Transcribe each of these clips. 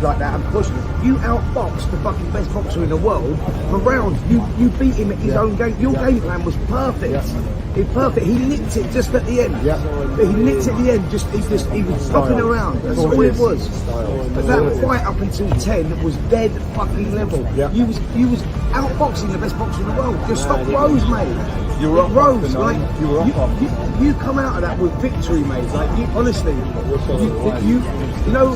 like that and push. You outboxed the fucking best boxer in the world for rounds. You beat him at his own game. Your game plan was perfect. It's perfect. He nicked it just at the end. He nicked at the end. He was fucking around. That's all it was. But that fight up until 10 was dead fucking level. You was outboxing the best boxer in the world. Your stock rose, mate. You were up rose. Like you come out of that with victory, mate. Like you, honestly, you know,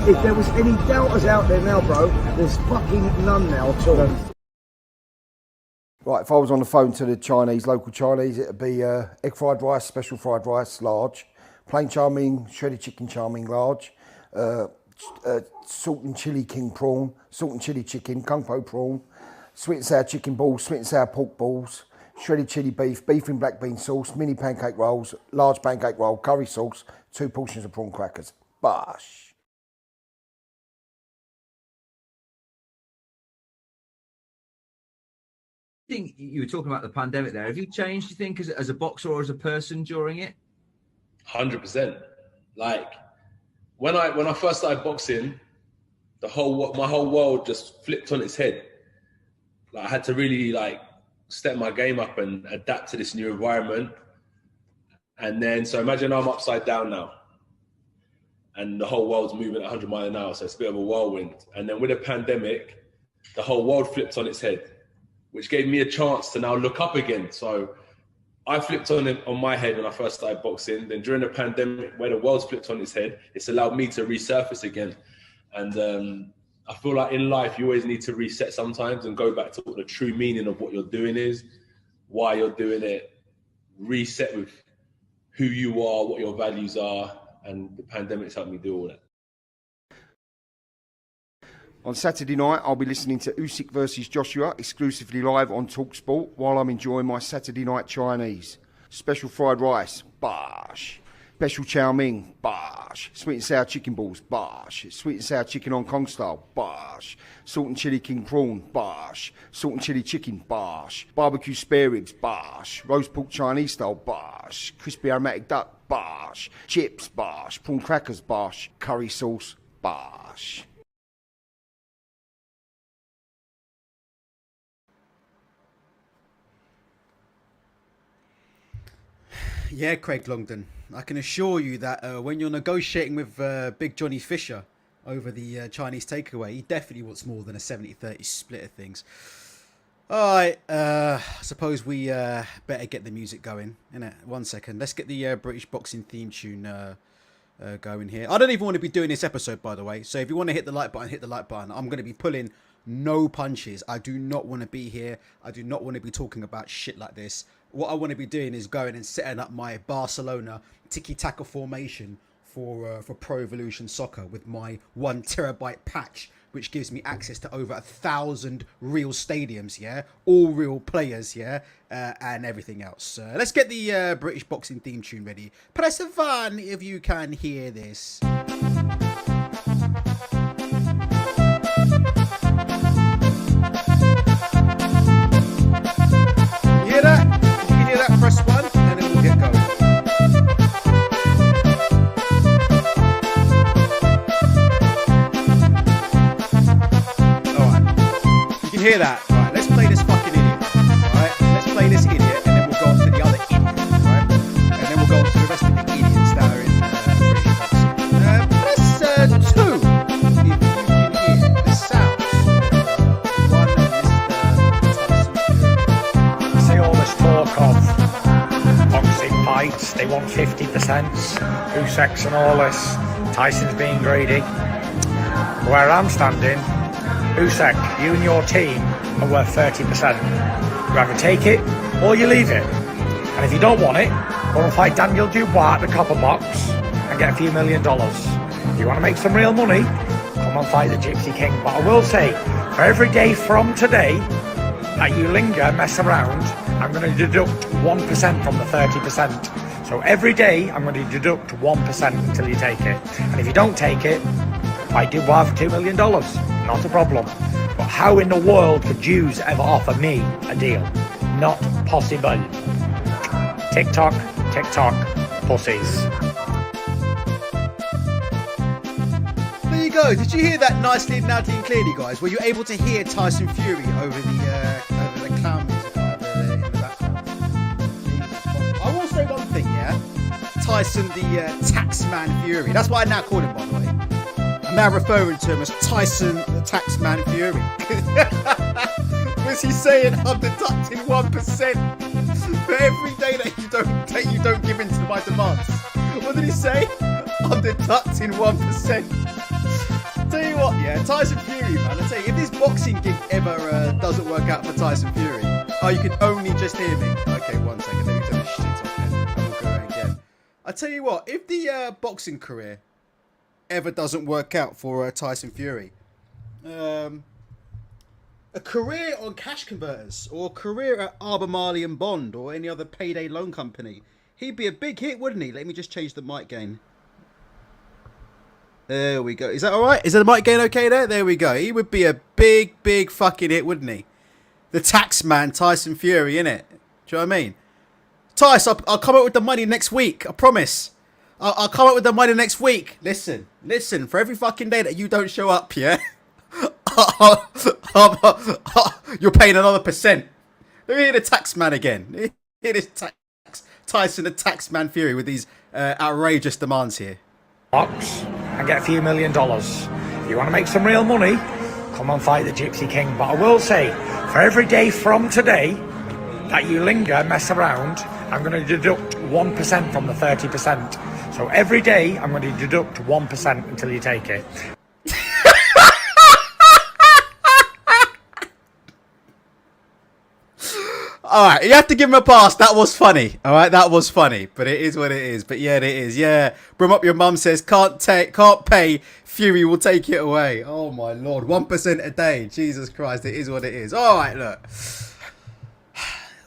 if there was any doubters out there now, bro, there's fucking none now at all. Right, if I was on the phone to the Chinese, local Chinese, it'd be egg fried rice, special fried rice, large, plain chow mein, shredded chicken chow mein, large, salt and chili king prawn, salt and chili chicken, kung po prawn, sweet and sour chicken balls, sweet and sour pork balls, shredded chili beef, beef in black bean sauce, mini pancake rolls, large pancake roll, curry sauce, 2 portions of prawn crackers. Bosh. I think you were talking about the pandemic there. Have you changed, you think, as a boxer or as a person during it? 100%. Like when I first started boxing, my whole world just flipped on its head. Like I had to really step my game up and adapt to this new environment. And then, so imagine I'm upside down now and the whole world's moving at 100 miles an hour. So it's a bit of a whirlwind. And then with a pandemic, the whole world flipped on its head, which gave me a chance to now look up again. So I flipped on my head when I first started boxing. Then during the pandemic, where the world's flipped on its head, it's allowed me to resurface again. And I feel like in life, you always need to reset sometimes and go back to what the true meaning of what you're doing is, why you're doing it, reset with who you are, what your values are. And the pandemic's helped me do all that. On Saturday night, I'll be listening to Usyk versus Joshua exclusively live on TalkSport while I'm enjoying my Saturday night Chinese. Special fried rice, bosh. Special chow mein, bosh. Sweet and sour chicken balls, bosh. Sweet and sour chicken Hong Kong style, bosh. Salt and chili king prawn, bosh. Salt and chili chicken, bosh. Barbecue spare ribs, bosh. Roast pork Chinese style, bosh. Crispy aromatic duck, bosh. Chips, bosh. Prawn crackers, bosh. Curry sauce, bosh. Yeah, Craig Longdon, I can assure you that when you're negotiating with Big Johnny Fisher over the Chinese takeaway, he definitely wants more than a 70-30 split of things. All right, I suppose we better get the music going, innit? 1 second. Let's get the British boxing theme tune going here. I don't even want to be doing this episode, by the way, so if you want to hit the like button, hit the like button. I'm going to be pulling no punches. I do not want to be here. I do not want to be talking about shit like this. What I want to be doing is going and setting up my Barcelona tiki-taka formation for Pro Evolution Soccer with my 1 terabyte patch, which gives me access to over 1,000 real stadiums, yeah? All real players, yeah? And everything else. Let's get the British boxing theme tune ready. Press a 1 if you can hear this. Hear that? Press 1 and then we'll get going. Alright. You can hear that? Alright, let's play this fucking idiot. Alright, let's play this idiot and then we'll go on to the other idiot. Alright? And then we'll go on to the rest of the idiots that are in British boxing. Press 2 if you can hear the sounds. One Mr. Tyson Fury. See all this talk of boxing fights, they want 50%, Usyk and all this, Tyson's being greedy. Where I'm standing, Usyk, you and your team are worth 30%. You either take it or you leave it. And if you don't want it, go and fight Daniel Dubois at the Copper Box and get a few $1 million. If you want to make some real money, come and fight the Gypsy King. But I will say, for every day from today that you linger, mess around, I'm going to deduct 1% from the 30%. So every day, I'm going to deduct 1% until you take it. And if you don't take it, fight Dubois for $2 million. Not a problem. But how in the world could Jews ever offer me a deal? Not possible. TikTok, TikTok, pussies. There you go. Did you hear that nicely and loudly and clearly, guys? Were you able to hear Tyson Fury over the clown music in the background? I will say one thing, yeah. Tyson the Taxman Fury. That's what I now call him, by the way. I'm now referring to him as Tyson the Taxman Fury. Was he saying I'm deducting 1% for every day that you don't give in to my demands? What did he say? I'm deducting 1%. Tell you what, yeah, Tyson Fury, man. I tell you, if this boxing gig ever doesn't work out for Tyson Fury, you can only just hear me. Okay, 1 second. Let me turn this shit off then, and we'll go again. I tell you what, if the boxing career ever doesn't work out for Tyson Fury, a career on cash converters or a career at Albemarle and Bond or any other payday loan company, he'd be a big hit, wouldn't he? Let me just change the mic gain. There we go. Is that all right? Is the mic gain okay there? There we go. He would be a big, big fucking hit, wouldn't he? The tax man, Tyson Fury, innit? Do you know what I mean? Tice, I'll come up with the money next week. I promise. I'll come up with the money next week. Listen. For every fucking day that you don't show up, yeah? You're paying another %. Let me hear the tax man again. Hear this Tyson the tax man Fury with these outrageous demands here. Box and get a few $1 million. If you want to make some real money, come and fight the Gypsy King. But I will say, for every day from today that you linger, mess around, I'm going to deduct 1% from the 30%. So every day I'm going to deduct 1% until you take it. Alright, you have to give him a pass. That was funny. Alright, that was funny. But it is what it is. But yeah, it is. Yeah. Brim up your mum says, can't pay. Fury will take it away. Oh my lord. 1% a day. Jesus Christ. It is what it is. Alright, look.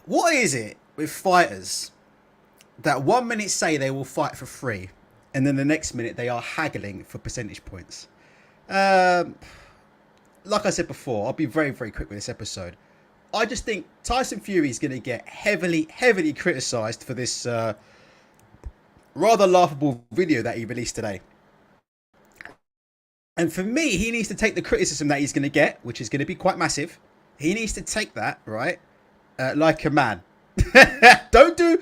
What is it with fighters that 1 minute say they will fight for free and then the next minute they are haggling for percentage points? Like I said before, I'll be very, very quick with this episode. I just think Tyson Fury is going to get heavily criticised for this rather laughable video that he released today. And for me, he needs to take the criticism that he's going to get, which is going to be quite massive. He needs to take that, right, like a man. Don't do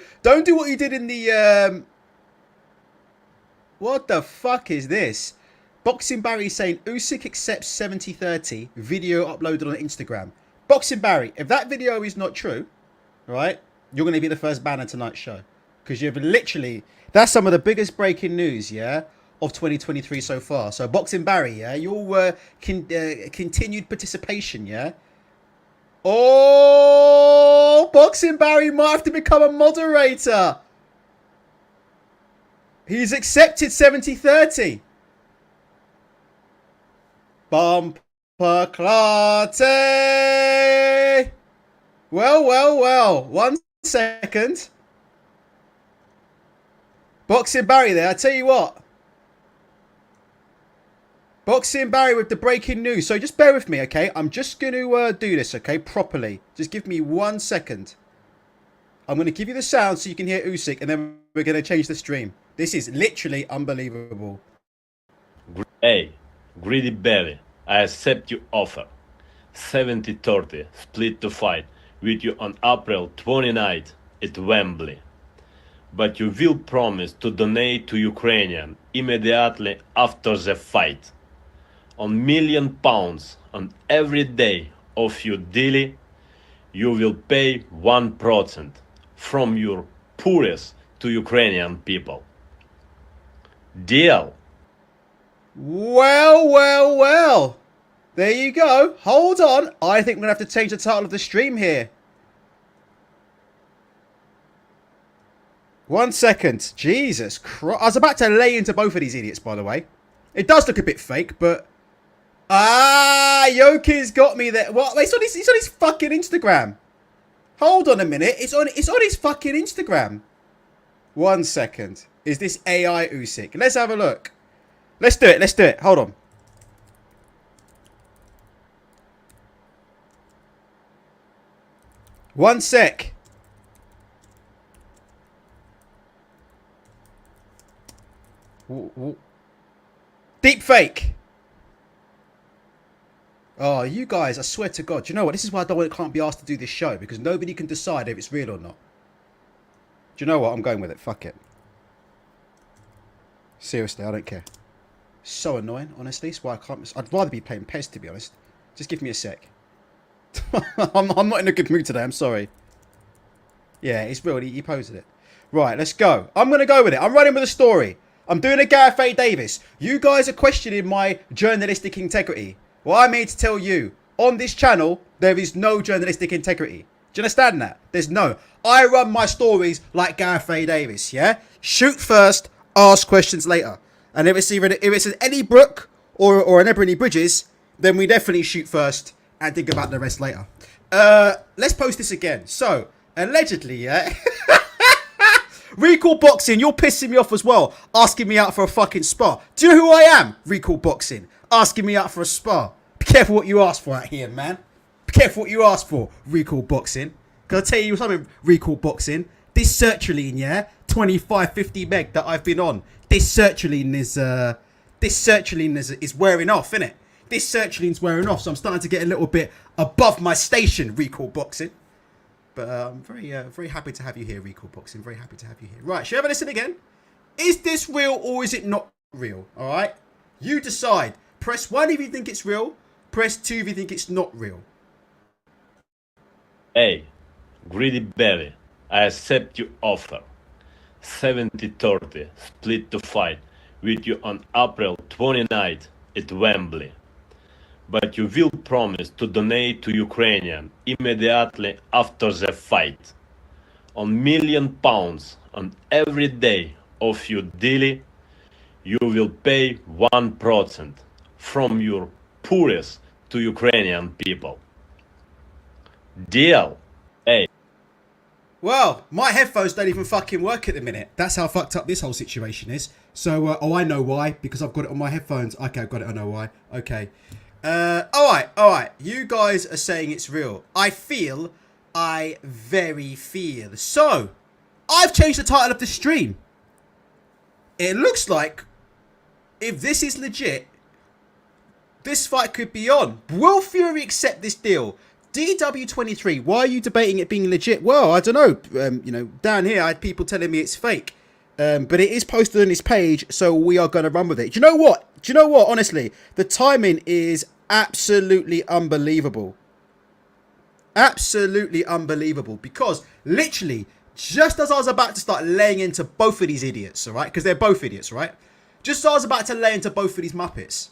what you did in the... What the fuck is this? Boxing Barry saying Usyk accepts 70-30 video uploaded on Instagram. Boxing Barry, if that video is not true, right, you're going to be the first ban on tonight's show. Because you've literally, that's some of the biggest breaking news, yeah, of 2023 so far. So Boxing Barry, yeah, your continued participation, yeah. Oh, Boxing Barry might have to become a moderator. He's accepted 70-30. Bump. Clate. Well. 1 second. Boxing Barry there. I tell you what. Boxing Barry with the breaking news. So just bear with me, okay? I'm just going to do this, okay? Properly. Just give me 1 second. I'm going to give you the sound so you can hear Usyk, and then we're going to change the stream. This is literally unbelievable. Hey, Greedy Belly. I accept your offer. 70-30 split to fight with you on April 29th at Wembley. But you will promise to donate to Ukrainian immediately after the fight. On £1 million on every day of your deal, you will pay 1% from your poorest to Ukrainian people. Deal? Well. There you go. Hold on. I think we're going to have to change the title of the stream here. 1 second. Jesus Christ. I was about to lay into both of these idiots, by the way. It does look a bit fake, but... Yoki's got me there. What? It's on his fucking Instagram. Hold on a minute. It's on his fucking Instagram. 1 second. Is this AI Usyk? Let's have a look. Let's do it. Hold on. One sec. Deep fake. Oh, you guys, I swear to God. Do you know what? This is why can't be asked to do this show, because nobody can decide if it's real or not. Do you know what? I'm going with it. Fuck it. Seriously, I don't care. So annoying, honestly. It's why I can't. I'd rather be playing PES, to be honest. Just give me a sec. I'm not in a good mood today. I'm sorry. Yeah, it's real. He posted it. Right, let's go. I'm going to go with it. I'm running with a story. I'm doing a Gareth A. Davis. You guys are questioning my journalistic integrity. Well, I'm here to tell you, on this channel, there is no journalistic integrity. Do you understand that? There's no. I run my stories like Gareth A. Davis, yeah? Shoot first, ask questions later. And if it's an Eddie Brooke or an Ebony Bridges, then we definitely shoot first and think about the rest later. Let's post this again. So, allegedly, yeah? Recall Boxing, you're pissing me off as well, asking me out for a fucking spar. Do you know who I am? Recall Boxing, asking me out for a spar. Be careful what you ask for out here, man. Be careful what you ask for, Recall Boxing. Because I'll tell you something, Recall Boxing. This sertraline, yeah, 25, 50 meg that I've been on. This sertraline is wearing off, innit? This sertraline's wearing off, so I'm starting to get a little bit above my station, Recall Boxing. But I'm very happy to have you here, Recall Boxing. Very happy to have you here. Right, shall we have a listen again? Is this real or is it not real? All right? You decide. Press 1 if you think it's real. Press 2 if you think it's not real. Hey, Greedy Belly, I accept your offer. 70-30 split to fight with you on April 29th at Wembley. But you will promise to donate to Ukrainian immediately after the fight. On £1,000,000 on every day of your deal, you will pay 1% from your poorest to Ukrainian people. Deal? Hey. Well, my headphones don't even fucking work at the minute. That's how fucked up this whole situation is. So, I know why, because I've got it on my headphones. Okay, I've got it, I know why. Okay. Alright. You guys are saying it's real. I very feel. So, I've changed the title of the stream. It looks like, if this is legit, this fight could be on. Will Fury accept this deal? DW23, why are you debating it being legit? Well, I don't know. Down here I had people telling me it's fake. But it is posted on his page, so we are going to run with it. Do you know what? Honestly, the timing is absolutely unbelievable. Absolutely unbelievable. Because literally, just as I was about to start laying into both of these idiots, all right? Because they're both idiots, right? Just as I was about to lay into both of these muppets,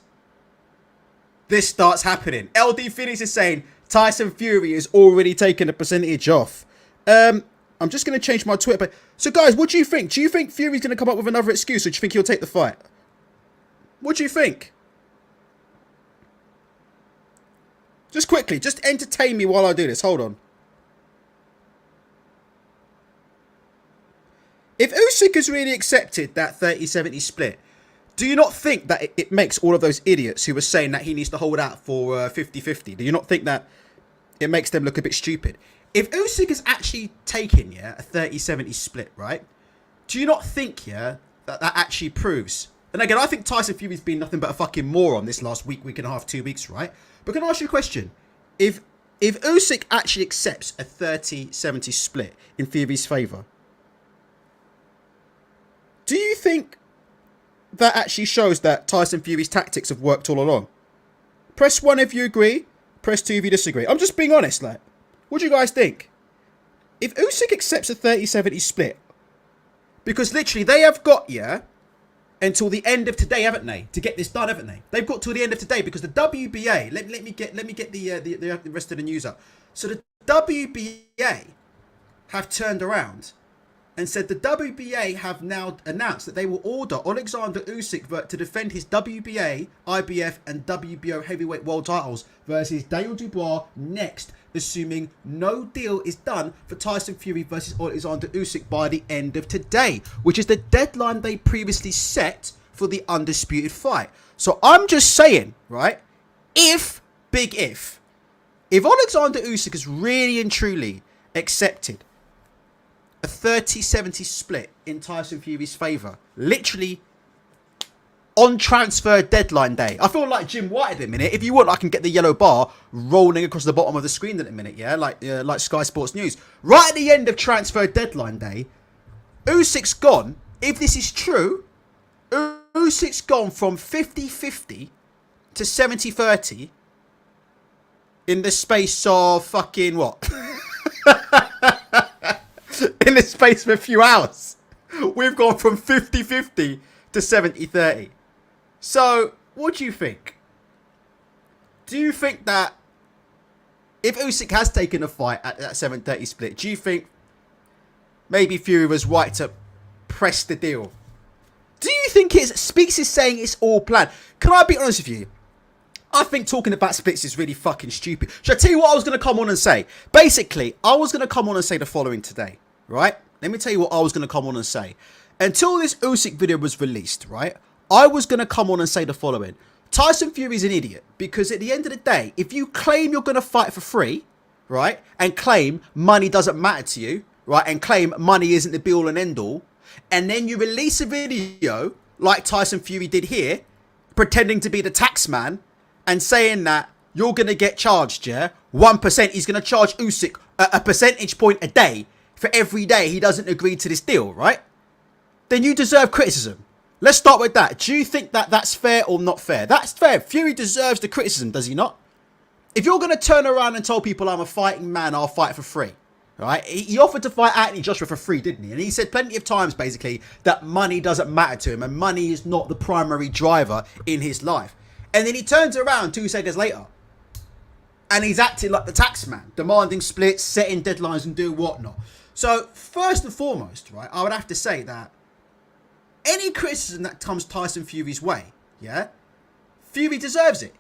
this starts happening. LD Phoenix is saying Tyson Fury is already taking a percentage off. I'm just going to change my Twitter. So, guys, what do you think? Do you think Fury's going to come up with another excuse, or do you think he'll take the fight? What do you think? Just quickly, just entertain me while I do this. Hold on. If Usyk has really accepted that 30-70 split, do you not think that it makes all of those idiots who were saying that he needs to hold out for 50-50, do you not think that it makes them look a bit stupid? If Usyk is actually taking, a 30-70 split, right? Do you not think, that actually proves? And again, I think Tyson Fury's been nothing but a fucking moron this last week and a half, 2 weeks, right? But can I ask you a question? If Usyk actually accepts a 30-70 split in Fury's favour, do you think that actually shows that Tyson Fury's tactics have worked all along? Press 1 if you agree, press 2 if you disagree. I'm just being honest, like. What do you guys think? If Usyk accepts a 30-70 split, because literally they have got, until the end of today, haven't they? To get this done, haven't they? They've got till the end of today because the WBA, let me get the rest of the news up. So the WBA have turned around and said the WBA have now announced that they will order Alexander Usyk to defend his WBA, IBF and WBO heavyweight world titles versus Daniel Dubois next, assuming no deal is done for Tyson Fury versus Alexander Usyk by the end of today, which is the deadline they previously set for the undisputed fight. So I'm just saying, right, if Alexander Usyk has really and truly accepted a 30-70 split in Tyson Fury's favour, literally on transfer deadline day. I feel like Jim White at the minute. If you want, I can get the yellow bar rolling across the bottom of the screen in a minute, yeah? Like Sky Sports News. Right at the end of transfer deadline day, Usyk's gone. If this is true, Usyk's gone from 50-50 to 70-30 in the space of fucking what? In the space of a few hours. We've gone from 50-50 to 70-30. So, what do you think? Do you think that if Usyk has taken a fight at that 7:30 split, do you think maybe Fury was right to press the deal? Do you think Speaks is saying it's all planned? Can I be honest with you? I think talking about splits is really fucking stupid. Should I tell you what I was going to come on and say? Basically, I was going to come on and say the following today, right? Let me tell you what I was going to come on and say. Until this Usyk video was released, right? I was going to come on and say the following. Tyson Fury's an idiot because at the end of the day, if you claim you're going to fight for free, right? And claim money doesn't matter to you, right? And claim money isn't the be all and end all. And then you release a video like Tyson Fury did here, pretending to be the tax man and saying that you're going to get charged, yeah? 1%, he's going to charge Usyk a percentage point a day for every day he doesn't agree to this deal, right? Then you deserve criticism. Let's start with that. Do you think that that's fair or not fair? That's fair. Fury deserves the criticism, does he not? If you're going to turn around and tell people I'm a fighting man, I'll fight for free, right? He offered to fight Anthony Joshua for free, didn't he? And he said plenty of times, basically, that money doesn't matter to him and money is not the primary driver in his life. And then he turns around 2 seconds later and he's acting like the tax man, demanding splits, setting deadlines and doing whatnot. So, first and foremost, right, I would have to say that any criticism that comes Tyson Fury's way, yeah, Fury deserves it.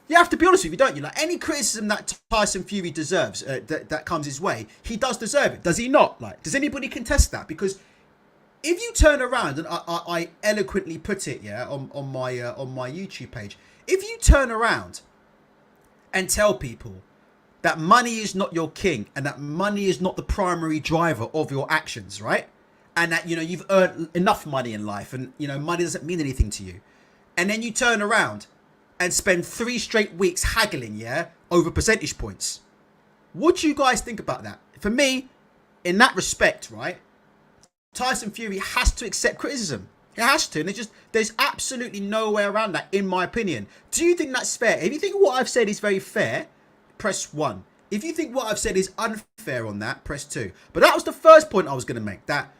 You have to be honest with you, don't you? Like, any criticism that Tyson Fury deserves, that comes his way, he does deserve it. Does he not? Like, does anybody contest that? Because if you turn around, and I eloquently put it, yeah, on my YouTube page, if you turn around and tell people that money is not your king and that money is not the primary driver of your actions, right? And that, you know, you've earned enough money in life and, you know, money doesn't mean anything to you. And then you turn around and spend 3 straight weeks haggling, yeah, over percentage points. What do you guys think about that? For me, in that respect, right, Tyson Fury has to accept criticism. He has to. And there's absolutely no way around that, in my opinion. Do you think that's fair? If you think what I've said is very fair, press 1. If you think what I've said is unfair on that, press 2. But that was the first point I was going to make. That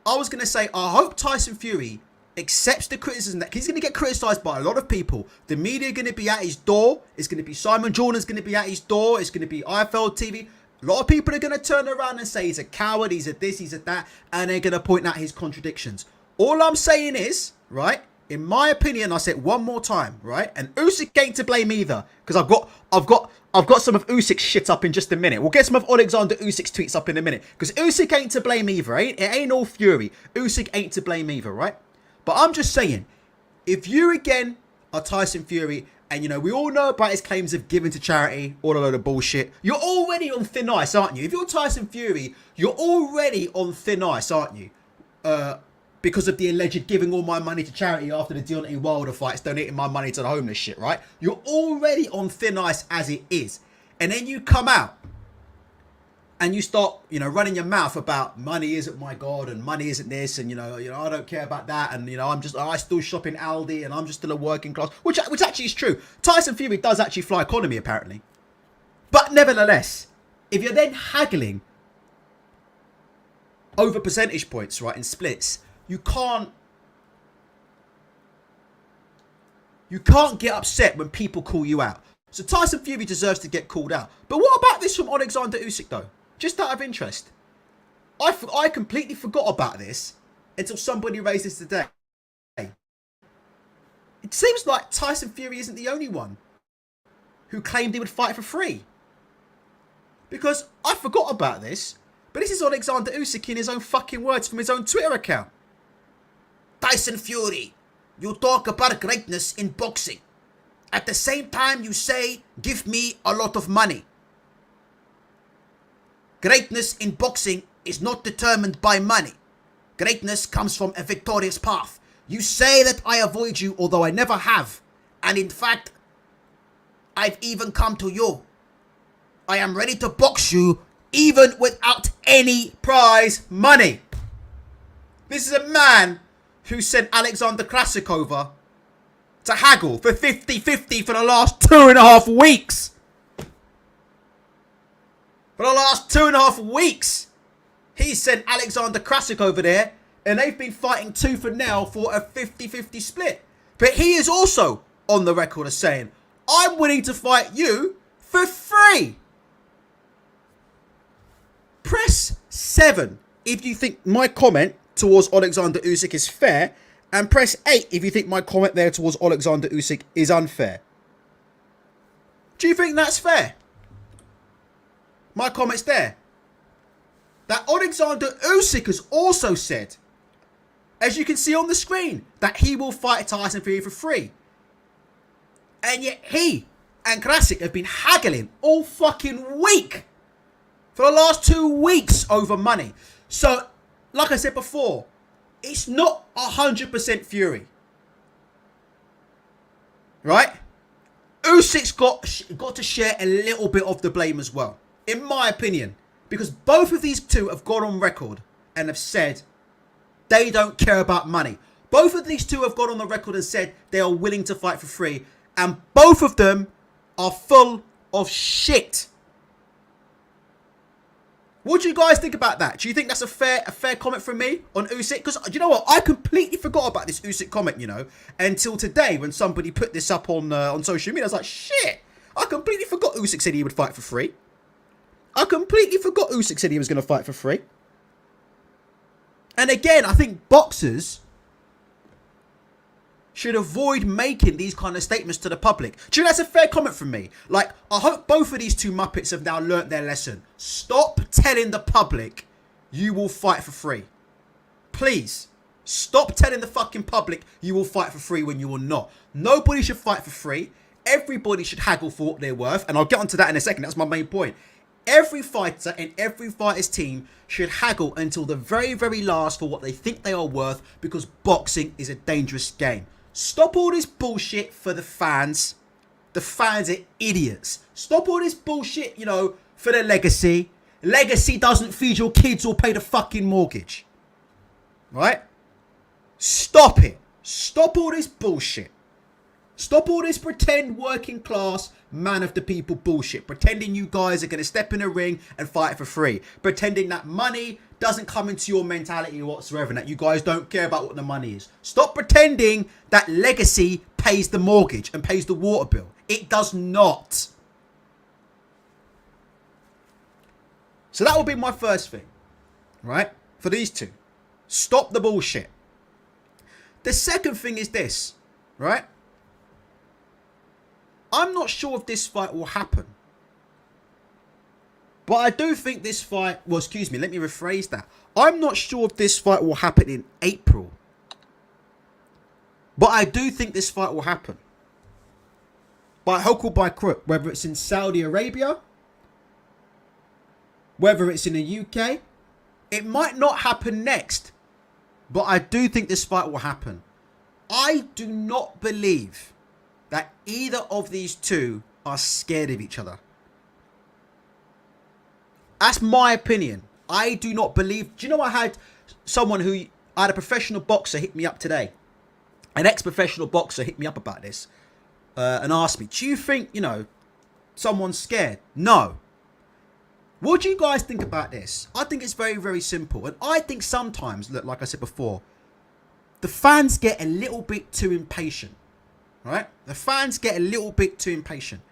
I was going to say, I hope Tyson Fury accepts the criticism that he's going to get criticised by a lot of people. The media are going to be at his door. It's going to be Simon Jordan's going to be at his door. It's going to be IFL TV. A lot of people are going to turn around and say he's a coward, he's a this, he's a that, and they're going to point out his contradictions. All I'm saying is, right, in my opinion, I said one more time, right, and Usyk ain't to blame either, because I've got some of Usyk's shit up in just a minute. We'll get some of Alexander Usyk's tweets up in a minute, because Usyk ain't to blame either, it ain't all Fury. Usyk ain't to blame either, right? But I'm just saying, if you again are Tyson Fury, and you know, we all know about his claims of giving to charity, all a load of bullshit, you're already on thin ice, aren't you? If you're Tyson Fury, you're already on thin ice, aren't you? Because of the alleged giving all my money to charity after the Deontay Wilder fights, donating my money to the homeless shit, right? You're already on thin ice as it is. And then you come out and you start, you know, running your mouth about money isn't my God and money isn't this and, you know, I don't care about that and, you know, I still shop in Aldi and I'm just still a working class, which actually is true. Tyson Fury does actually fly economy, apparently. But nevertheless, if you're then haggling over percentage points, right, in splits, you can't get upset when people call you out. So Tyson Fury deserves to get called out. But what about this from Alexander Usyk, though? Just out of interest. I completely forgot about this until somebody raised this today. It seems like Tyson Fury isn't the only one who claimed he would fight for free. Because I forgot about this, but this is Alexander Usyk in his own fucking words from his own Twitter account. Tyson Fury, you talk about greatness in boxing. At the same time you say, give me a lot of money. Greatness in boxing is not determined by money. Greatness comes from a victorious path. You say that I avoid you, although I never have. And in fact, I've even come to you. I am ready to box you even without any prize money. This is a man who sent Alexander Usyk over to haggle for 50-50 for the last 2.5 weeks. For the last 2.5 weeks, he sent Alexander Usyk over there, and they've been fighting tooth and nail for a 50-50 split. But he is also on the record as saying, I'm willing to fight you for free. Press 7 if you think my comment towards Alexander Usyk is fair, and press 8 if you think my comment there towards Alexander Usyk is unfair. Do you think that's fair? My comment's there. That Alexander Usyk has also said, as you can see on the screen, that he will fight Tyson Fury for free. And yet he and Usyk have been haggling all fucking week. For the last 2 weeks over money. So, like I said before, it's not 100% Fury. Right? Usyk's got to share a little bit of the blame as well. In my opinion. Because both of these two have gone on record and have said they don't care about money. Both of these two have gone on the record and said they are willing to fight for free. And both of them are full of shit. What do you guys think about that? Do you think that's a fair comment from me on Usyk? Because you know what? I completely forgot about this Usyk comment, you know, until today when somebody put this up on social media. I was like, shit. I completely forgot Usyk said he would fight for free. I completely forgot Usyk said he was going to fight for free. And again, I think boxers should avoid making these kind of statements to the public. Do you know that's a fair comment from me? Like, I hope both of these two Muppets have now learnt their lesson. Stop telling the public you will fight for free. Please. Stop telling the fucking public you will fight for free when you will not. Nobody should fight for free. Everybody should haggle for what they're worth. And I'll get onto that in a second. That's my main point. Every fighter and every fighter's team should haggle until the very, very last for what they think they are worth, because boxing is a dangerous game. Stop all this bullshit for the fans. The fans are idiots. Stop all this bullshit, you know, for the legacy. Legacy doesn't feed your kids or pay the fucking mortgage. Right? Stop it. Stop all this bullshit. Stop all this pretend working class man of the people bullshit. Pretending you guys are going to step in a ring and fight for free. Pretending that money doesn't come into your mentality whatsoever. And that you guys don't care about what the money is. Stop pretending that legacy pays the mortgage and pays the water bill. It does not. So that will be my first thing. Right? For these two. Stop the bullshit. The second thing is this. Right? I'm not sure if this fight will happen. But I do think this fight... Well, excuse me. Let me rephrase that. I'm not sure if this fight will happen in April. But I do think this fight will happen. By hook or by crook. Whether it's in Saudi Arabia. Whether it's in the UK. It might not happen next. But I do think this fight will happen. I do not believe that either of these two are scared of each other. That's my opinion. I do not believe... Do you know I had someone who... I had a professional boxer hit me up today. An ex-professional boxer hit me up about this. And asked me, do you think, you know, someone's scared? No. What do you guys think about this? I think it's very, very simple. And I think sometimes, look, like I said before, the fans get a little bit too impatient. Right? The fans get a little bit too impatient.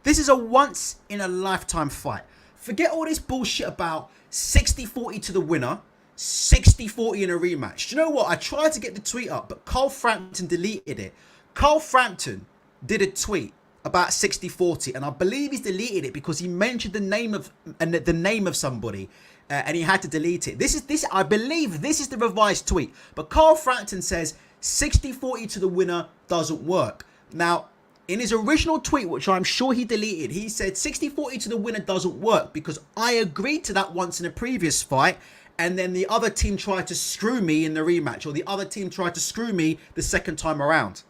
This is a once in a lifetime fight. Forget all this bullshit about 60-40 to the winner, 60-40 in a rematch. Do you know what? I tried to get the tweet up, but Carl Frampton deleted it. Carl Frampton did a tweet about 60-40, and I believe he's deleted it because he mentioned the name of somebody, and he had to delete it. I believe this is the revised tweet. But Carl Frampton says 60-40 to the winner doesn't work. Now, in his original tweet, which I'm sure he deleted, he said 60-40 to the winner doesn't work because I agreed to that once in a previous fight and then the other team tried to screw me in the rematch, or the other team tried to screw me the second time around.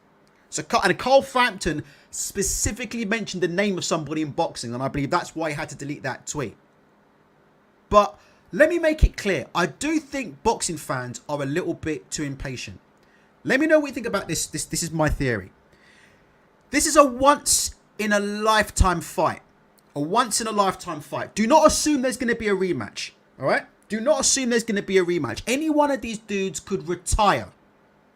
So, and Carl Frampton specifically mentioned the name of somebody in boxing, and I believe that's why he had to delete that tweet. But let me make it clear. I do think boxing fans are a little bit too impatient. Let me know what you think about this. This is my theory. This is a once-in-a-lifetime fight. A once-in-a-lifetime fight. Do not assume there's going to be a rematch. All right? Do not assume there's going to be a rematch. Any one of these dudes could retire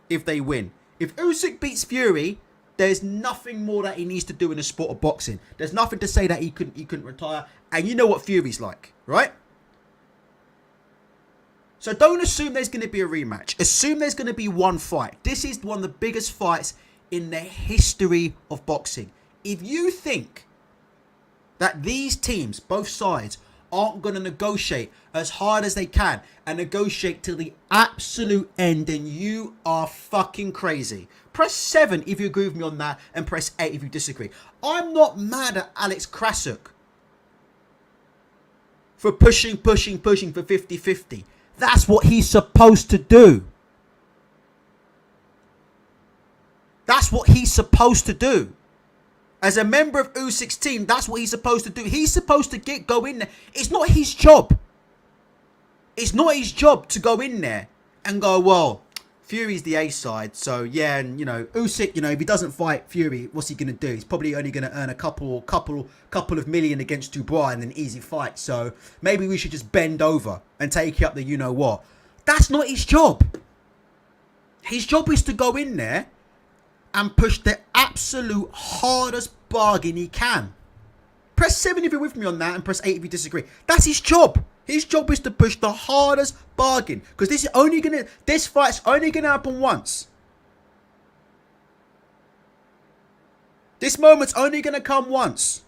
if they win. If Usyk beats Fury, there's nothing more that he needs to do in the sport of boxing. There's nothing to say that he couldn't retire. And you know what Fury's like, right? So don't assume there's going to be a rematch. Assume there's going to be one fight. This is one of the biggest fights in the history of boxing. If you think that these teams, both sides, aren't going to negotiate as hard as they can and negotiate till the absolute end, then you are fucking crazy. Press 7 if you agree with me on that, and press 8 if you disagree. I'm not mad at Alex Krasuk for pushing for 50-50. That's what he's supposed to do. That's what he's supposed to do. As a member of Usyk's team, that's what he's supposed to do. He's supposed to go in there. It's not his job. It's not his job to go in there and go, well, Fury's the A side. So, yeah, and, you know, Usyk, you know, if he doesn't fight Fury, what's he going to do? He's probably only going to earn a couple of million against Dubois in an easy fight. So maybe we should just bend over and take up the you-know-what. That's not his job. His job is to go in there and push the absolute hardest bargain he can. Press 7 if you're with me on that, and press 8 if you disagree. That's his job. His job is to push the hardest bargain, because this fight's only gonna happen once. This moment's only gonna come once,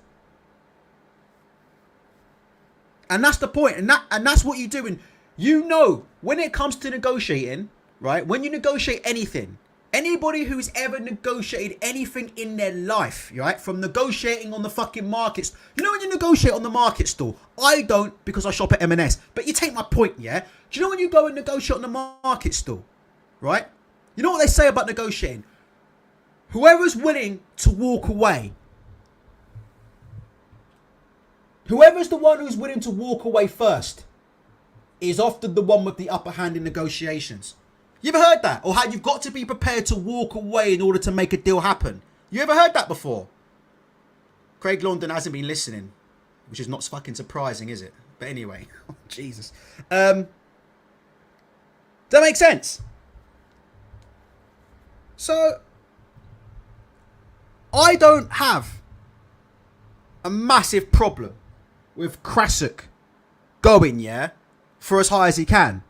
and that's the point. And that's what you're doing. You know, when it comes to negotiating, right? When you negotiate anything. Anybody who's ever negotiated anything in their life, right? From negotiating on the fucking markets. You know when you negotiate on the market stall? I don't, because I shop at M&S. But you take my point, yeah? Do you know when you go and negotiate on the market stall, right? You know what they say about negotiating? Whoever's willing to walk away. Whoever's the one who's willing to walk away first is often the one with the upper hand in negotiations. You ever heard that? Or how you've got to be prepared to walk away in order to make a deal happen? You ever heard that before? Craig London hasn't been listening, which is not fucking surprising, is it? But anyway, oh, Jesus. Does that make sense? So, I don't have a massive problem with Krasuk going, yeah, for as high as he can.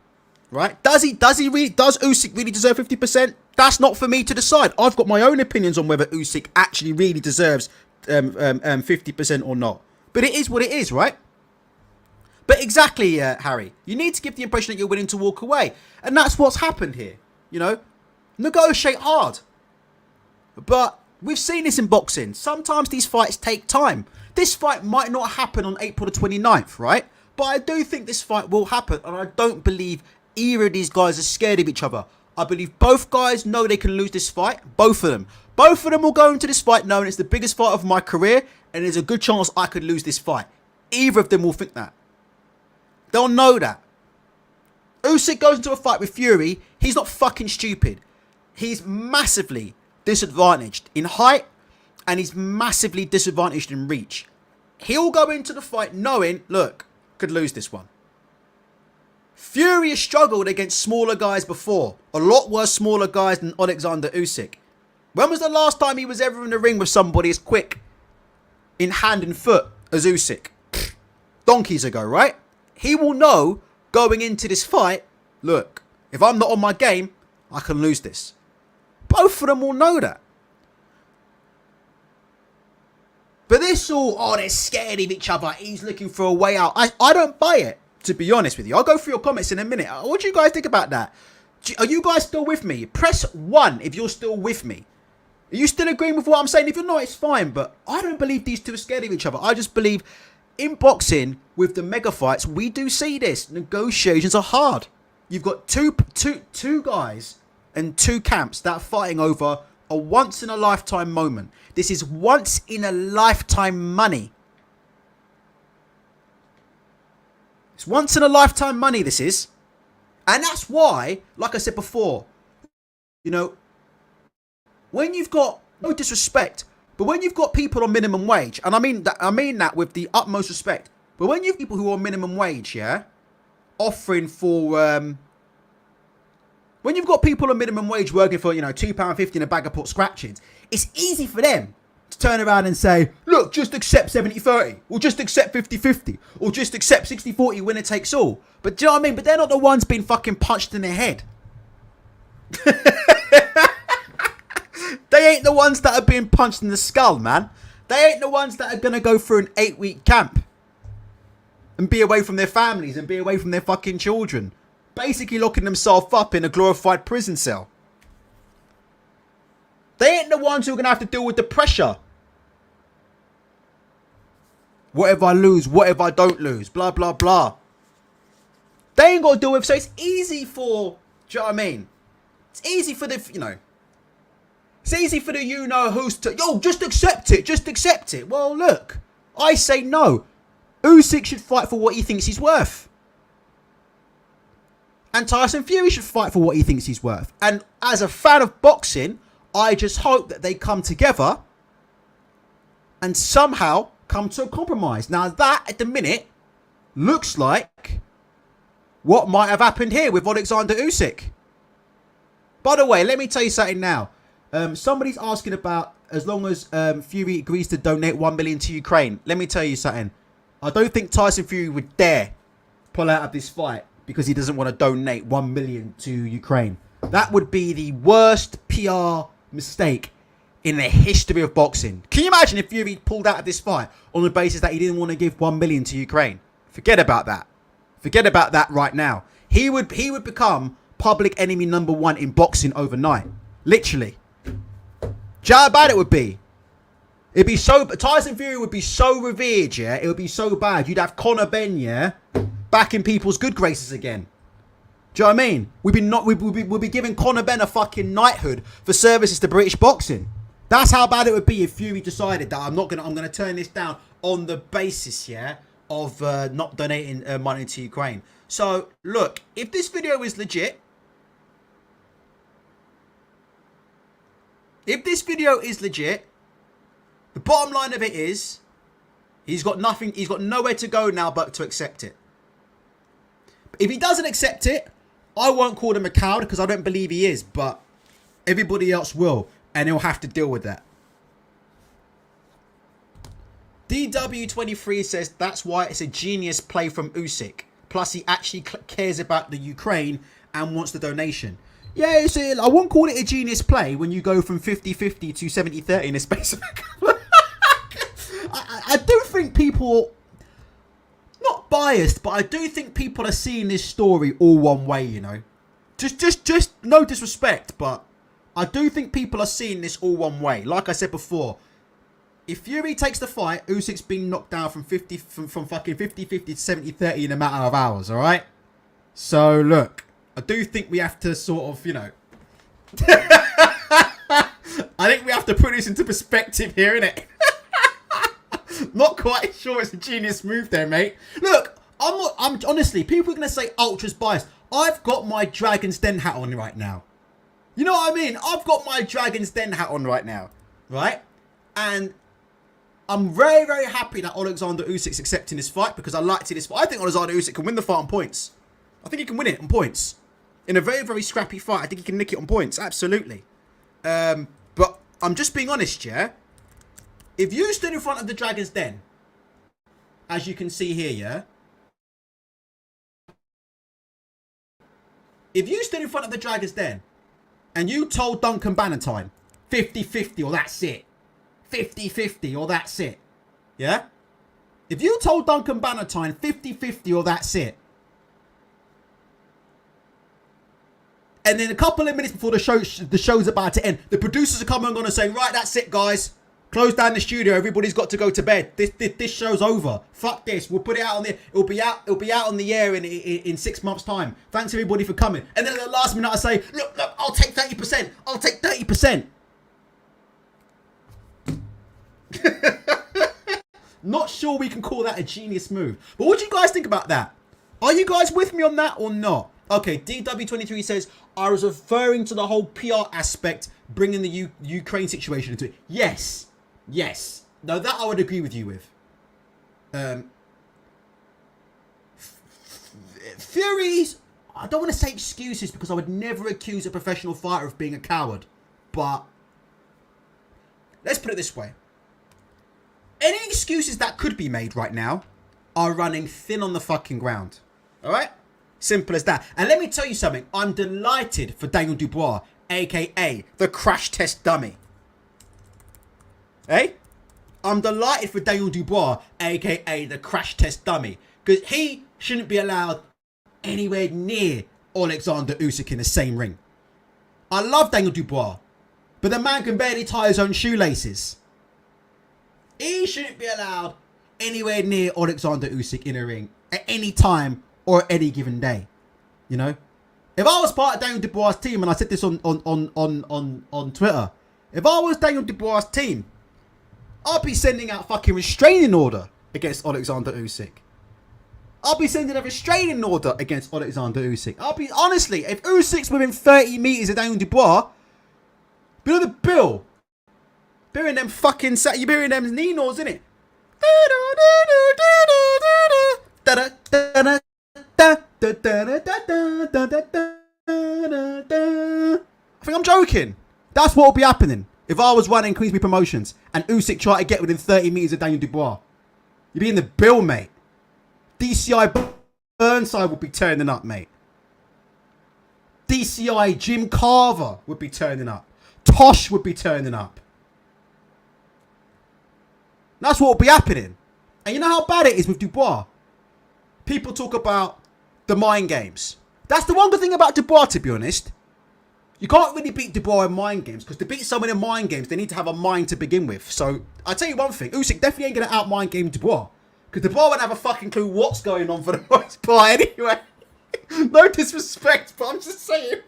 Right? Does Usyk really deserve 50%? That's not for me to decide. I've got my own opinions on whether Usyk actually really deserves 50% or not. But it is what it is, right? But exactly, Harry. You need to give the impression that you're willing to walk away. And that's what's happened here. You know? Negotiate hard. But we've seen this in boxing. Sometimes these fights take time. This fight might not happen on April the 29th, right? But I do think this fight will happen. And I don't believe either of these guys are scared of each other. I believe both guys know they can lose this fight. Both of them. Both of them will go into this fight knowing it's the biggest fight of my career, and there's a good chance I could lose this fight. Either of them will think that. They'll know that. Usyk goes into a fight with Fury. He's not fucking stupid. He's massively disadvantaged in height, and he's massively disadvantaged in reach. He'll go into the fight knowing, look, could lose this one. Fury has struggled against smaller guys before. A lot worse smaller guys than Alexander Usyk. When was the last time he was ever in the ring with somebody as quick in hand and foot as Usyk? Donkeys ago, right? He will know going into this fight, look, if I'm not on my game, I can lose this. Both of them will know that. But this all, they're scared of each other. He's looking for a way out. I don't buy it. To be honest with you, I'll go through your comments in a minute. What do you guys think about that? Are you guys still with me? Press 1 if you're still with me. Are you still agreeing with what I'm saying? If you're not, it's fine. But I don't believe these two are scared of each other. I just believe in boxing, with the mega fights, we do see this. Negotiations are hard. You've got two guys and two camps that are fighting over a once-in-a-lifetime moment. This is once-in-a-lifetime money. It's once-in-a-lifetime money, this is. And that's why, like I said before, you know, when you've got, no disrespect, but when you've got people on minimum wage, and I mean that with the utmost respect, but when you have people who are on minimum wage, yeah, offering for, when you've got people on minimum wage working for, you know, £2.50 in a bag of pot scratchings, it's easy for them to turn around and say, look, just accept 70-30, or just accept 50-50, or just accept 60-40, winner takes all. But do you know what I mean? But they're not the ones being fucking punched in the head. They ain't the ones that are being punched in the skull, man. They ain't the ones that are going to go through an 8-week camp and be away from their families and be away from their fucking children. Basically locking themselves up in a glorified prison cell. They ain't the ones who are going to have to deal with the pressure. What if I lose? What if I don't lose? Blah, blah, blah. They ain't got to deal with, so it's easy for, do you know what I mean? It's easy for the, you know, it's easy for the you-know-who's to, yo, just accept it, just accept it. Well, look, I say no. Usyk should fight for what he thinks he's worth. And Tyson Fury should fight for what he thinks he's worth. And as a fan of boxing, I just hope that they come together and somehow come to a compromise. Now that, at the minute, looks like what might have happened here with Alexander Usyk. By the way, let me tell you something now. Somebody's asking about as long as Fury agrees to donate 1 million to Ukraine. Let me tell you something. I don't think Tyson Fury would dare pull out of this fight because he doesn't want to donate 1 million to Ukraine. That would be the worst PR mistake in the history of boxing. Can you imagine if Fury pulled out of this fight on the basis that he didn't want to give 1 million to Ukraine? Forget about that. Forget about that right now. He would become public enemy number 1 in boxing overnight. Literally. Do you know how bad it would be? It'd be so, Tyson Fury would be so revered, yeah? It would be so bad. You'd have Conor Benn, yeah? Back in people's good graces again. Do you know what I mean? We'd be giving Conor Benn a fucking knighthood for services to British boxing. That's how bad it would be if Fury decided that I'm gonna turn this down on the basis, yeah, of not donating money to Ukraine. So look, if this video is legit, the bottom line of it is he's got nothing, he's got nowhere to go now but to accept it. If he doesn't accept it, I won't call him a coward because I don't believe he is, but everybody else will, and he'll have to deal with that. DW23 says that's why it's a genius play from Usyk. Plus, he actually cares about the Ukraine and wants the donation. Yeah, I won't call it a genius play when you go from 50-50 to 70-30 in a space of I do think people, not biased, but I do think people are seeing this story all one way, you know. Just no disrespect, but I do think people are seeing this all one way. Like I said before, if Fury takes the fight, Usyk's being knocked down from fucking 50-50 to 70-30 in a matter of hours, alright? So, look, I do think we have to sort of, you know... I think we have to put this into perspective here, innit? Not quite sure it's a genius move there, mate. Look, I'm honestly, people are going to say ultra's biased. I've got my Dragon's Den hat on right now. You know what I mean? I've got my Dragon's Den hat on right now, right? And I'm very, very happy that Alexander Usyk's accepting this fight because I like to see this fight. I think Alexander Usyk can win the fight on points. I think he can win it on points. In a very, very scrappy fight, I think he can nick it on points. Absolutely. But I'm just being honest, yeah? If you stood in front of the Dragon's Den, as you can see here, yeah? If you stood in front of the Dragon's Den and you told Duncan Bannatyne 50-50 or that's it. 50-50 or that's it. Yeah? If you told Duncan Bannatyne 50-50 or that's it. And then a couple of minutes before the show's about to end, the producers are coming on and saying, right, that's it, guys. Close down the studio. Everybody's got to go to bed. This show's over. Fuck this. We'll put it out on the. It'll be out on the air in 6 months' time. Thanks everybody for coming. And then at the last minute, I say, look, I'll take 30%. I'll take 30%. Not sure we can call that a genius move. But what do you guys think about that? Are you guys with me on that or not? Okay, DW23 says, I was referring to the whole PR aspect, bringing the Ukraine situation into it. Yes. Yes. No, that I would agree with you with. Fury's, I don't want to say excuses because I would never accuse a professional fighter of being a coward. But let's put it this way. Any excuses that could be made right now are running thin on the fucking ground. Alright? Simple as that. And let me tell you something. I'm delighted for Daniel Dubois, a.k.a. the crash test dummy. Hey? I'm delighted for Daniel Dubois, a.k.a. the crash test dummy. Because he shouldn't be allowed anywhere near Alexander Usyk in the same ring. I love Daniel Dubois. But the man can barely tie his own shoelaces. He shouldn't be allowed anywhere near Alexander Usyk in a ring at any time or any given day. You know? If I was part of Daniel Dubois' team, and I said this on Twitter, if I was Daniel Dubois' team, I'd be sending out fucking restraining order against Alexander Usyk. I'll be sending a restraining order against Alexander Usyk. I'll be, honestly, if Usyk's within 30 metres of Daniel Dubois, below the bill, burying them fucking, you're burying them Ninos, innit? I think I'm joking. That's what will be happening if I was running Queensbury Promotions and Usyk tried to get within 30 metres of Daniel Dubois. You'd be in the bill, mate. DCI Burnside would be turning up, mate. DCI Jim Carver would be turning up. Tosh would be turning up. That's what will be happening. And you know how bad it is with Dubois? People talk about the mind games. That's the one good thing about Dubois, to be honest. You can't really beat Dubois in mind games, because to beat someone in mind games, they need to have a mind to begin with. So, I'll tell you one thing. Usyk definitely ain't going to out-mind game Dubois. Because Dubois won't have a fucking clue what's going on for the most part anyway. No disrespect, but I'm just saying.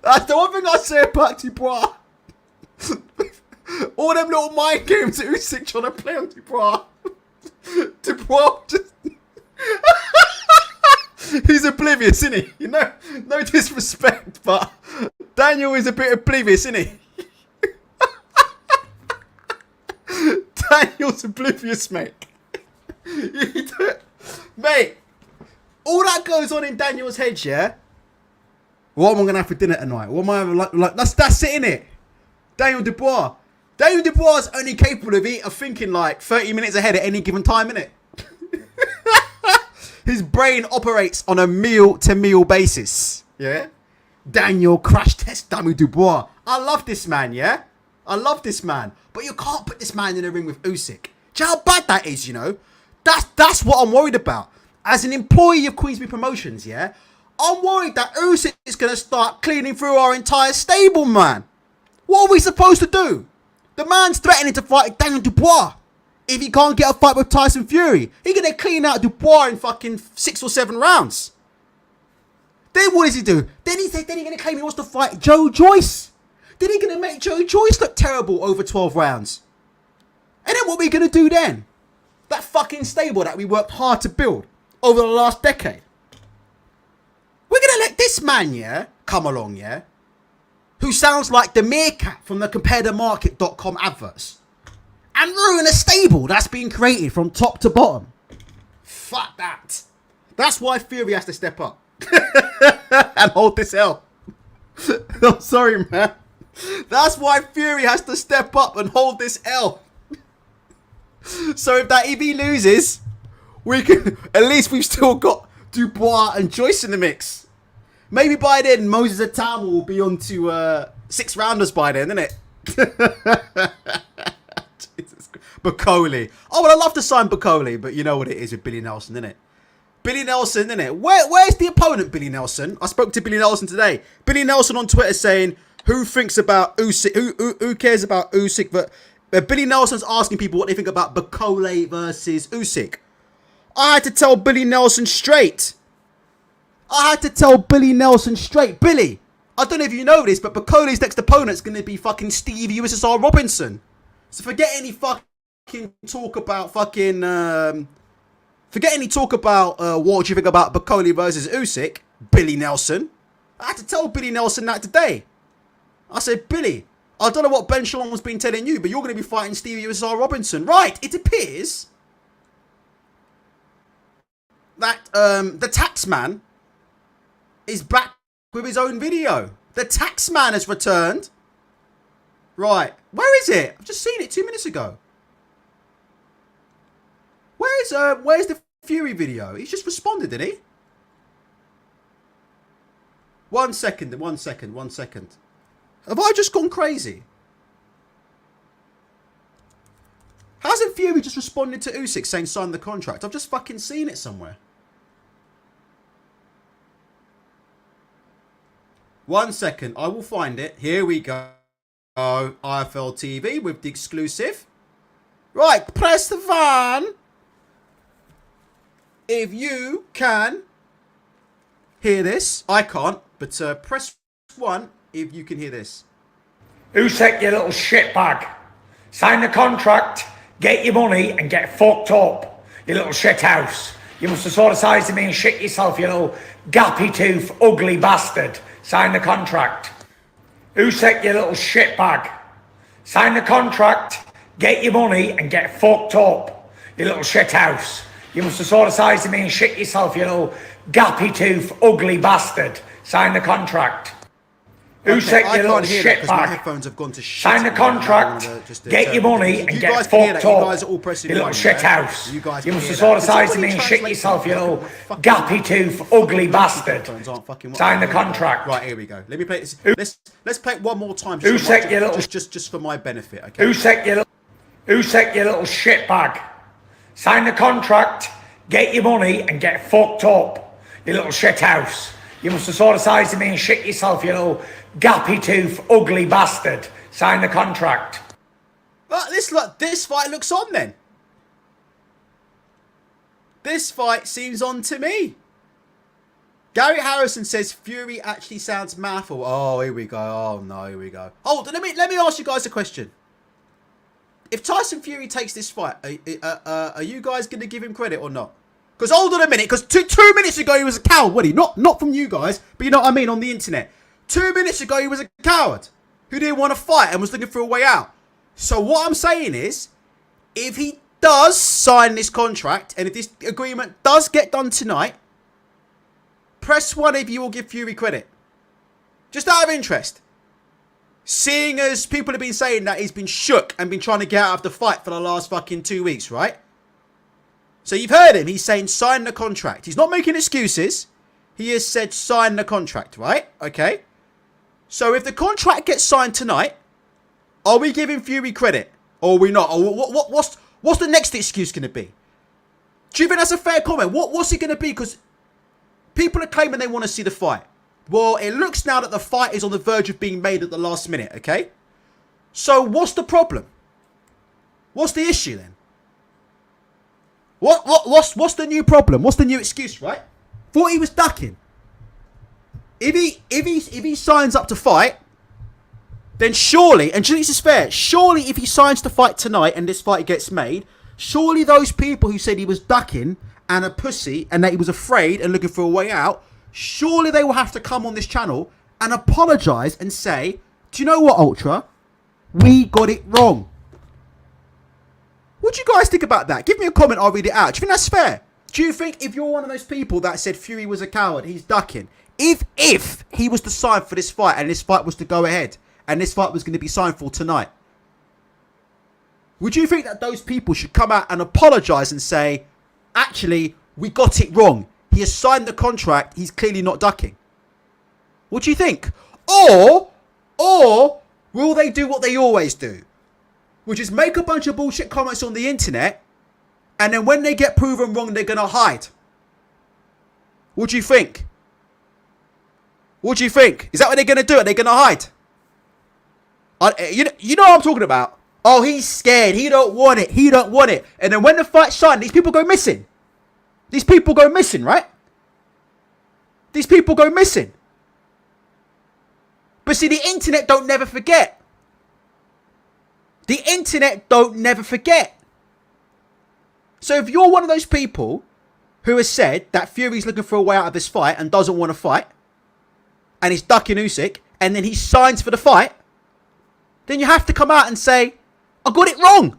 That's the one thing I say about Dubois. All them little mind games that Usyk trying to play on Dubois. Dubois just... He's oblivious, isn't he? You know, no disrespect, but Daniel is a bit oblivious, isn't he? Daniel's oblivious, mate. Mate, all that goes on in Daniel's head, yeah? What am I going to have for dinner tonight? What am I having, like that's it, innit? Daniel Dubois. Daniel Dubois is only capable of thinking like 30 minutes ahead at any given time, innit? His brain operates on a meal-to-meal basis, yeah? Daniel crash test dummy Dubois. I love this man, yeah? I love this man. But you can't put this man in a ring with Usyk. Do you know how bad that is, you know? That's what I'm worried about. As an employee of Queensbury Promotions, yeah? I'm worried that Usyk is going to start cleaning through our entire stable, man. What are we supposed to do? The man's threatening to fight Daniel Dubois. If he can't get a fight with Tyson Fury, he's going to clean out Dubois in fucking 6 or 7 rounds. Then what does he do? Then he's going to claim he wants to fight Joe Joyce. Then he's going to make Joe Joyce look terrible over 12 rounds. And then what are we going to do then? That fucking stable that we worked hard to build over the last decade. We're going to let this man, yeah, come along, yeah, who sounds like the meerkat from the comparethemarket.com adverts, and ruin a stable that's been created from top to bottom. Fuck that. That's why Fury has to step up and hold this L. I'm sorry, man. That's why Fury has to step up and hold this L. So if he loses, we can, at least we've still got Dubois and Joyce in the mix. Maybe by then Moses Atama will be on to 6 rounders by then, isn't it? Bacoli. Oh, well, I'd love to sign Bacoli, but you know what it is with Billy Nelson, isn't it? Billy Nelson, isn't it? Where's the opponent, Billy Nelson? I spoke to Billy Nelson today. Billy Nelson on Twitter saying, who thinks about Usyk? Who cares about Usyk Billy Nelson's asking people what they think about Bakole versus Usyk. I had to tell Billy Nelson straight. Billy, I don't know if you know this, but Bakole's next opponent's going to be fucking Stevie USSR Robinson. So forget any fucking talk about what do you think about Bakole versus Usyk, Billy Nelson. I had to tell Billy Nelson that today. I said, Billy, I don't know what Ben Shalom's been telling you, but you're going to be fighting Stevie USSR Robinson. Right, it appears that the taxman is back with his own video. The taxman has returned. Right, where is it? I've just seen it 2 minutes ago. Where's the Fury video? He's just responded, didn't he? 1 second. Have I just gone crazy? Hasn't Fury just responded to Usyk saying sign the contract? I've just fucking seen it somewhere. 1 second, I will find it. Here we go. IFL TV with the exclusive. Right, press the van if you can hear this. I can't, but press 1 if you can hear this. Usyk, you little shitbag. Sign the contract, get your money, and get fucked up, you little shithouse. You must have saw the size of me and shit yourself, you little gappy tooth, ugly bastard. Sign the contract. Usyk, you little shitbag. Sign the contract, get your money, and get fucked up, you little shithouse. You must have saw the size of me and shit yourself, you little gappy tooth, ugly bastard. Sign the contract. Usyk, you little shitbag. My headphones have gone to shit. Sign the contract, get your money, and get fucked up, you little shithouse. You must have saw the size of me and shit yourself, you little gappy tooth, ugly bastard. Sign the contract. Right, here we go. Let me play this. Let's play it one more time. Usyk, you little... Just for my benefit, okay? Usyk, you little shitbag. Sign the contract, get your money, and get fucked up, you little shithouse. You must have saw the size of me and shit yourself, you little gappy tooth, ugly bastard. Sign the contract. Well, this fight looks on then. This fight seems on to me. Gary Harrison says Fury actually sounds mouthful. Oh, here we go. Oh no, here we go. Hold on, let me ask you guys a question. If Tyson Fury takes this fight, are you guys going to give him credit or not? Because hold on a minute, because two minutes ago he was a coward, wasn't he? Not from you guys, but you know what I mean, on the internet. 2 minutes ago he was a coward who didn't want to fight and was looking for a way out. So what I'm saying is, if he does sign this contract, and if this agreement does get done tonight, press 1 if you will give Fury credit. Just out of interest. Seeing as people have been saying that he's been shook and been trying to get out of the fight for the last fucking 2 weeks, right? So you've heard him. He's saying sign the contract. He's not making excuses. He has said sign the contract, right? Okay. So if the contract gets signed tonight, are we giving Fury credit? Or are we not? Or what's the next excuse going to be? Do you think that's a fair comment? What's it going to be? Because people are claiming they want to see the fight. Well, it looks now that the fight is on the verge of being made at the last minute, okay? So what's the problem? What's the issue then? What's the new problem? What's the new excuse, right? Thought he was ducking. If he signs up to fight, then surely, and this is fair, surely if he signs to fight tonight and this fight gets made, surely those people who said he was ducking and a pussy and that he was afraid and looking for a way out, surely they will have to come on this channel and apologise and say, do you know what, Ultra? We got it wrong. What do you guys think about that? Give me a comment, I'll read it out. Do you think that's fair? Do you think if you're one of those people that said Fury was a coward, he's ducking, if he was to sign for this fight and this fight was to go ahead and this fight was going to be signed for tonight, would you think that those people should come out and apologise and say, actually, we got it wrong. He has signed the contract, he's clearly not ducking. What do you think? Or will they do what they always do? Which is make a bunch of bullshit comments on the internet, and then when they get proven wrong, they're going to hide. What do you think? What do you think? Is that what they're going to do? Are they going to hide? You know what I'm talking about? Oh, he's scared. He don't want it. He don't want it. And then when the fight's signed, these people go missing. These people go missing, right? These people go missing. But see, the internet don't never forget. The internet don't never forget. So if you're one of those people who has said that Fury's looking for a way out of this fight and doesn't want to fight, and he's ducking Usyk, and then he signs for the fight, then you have to come out and say, I got it wrong.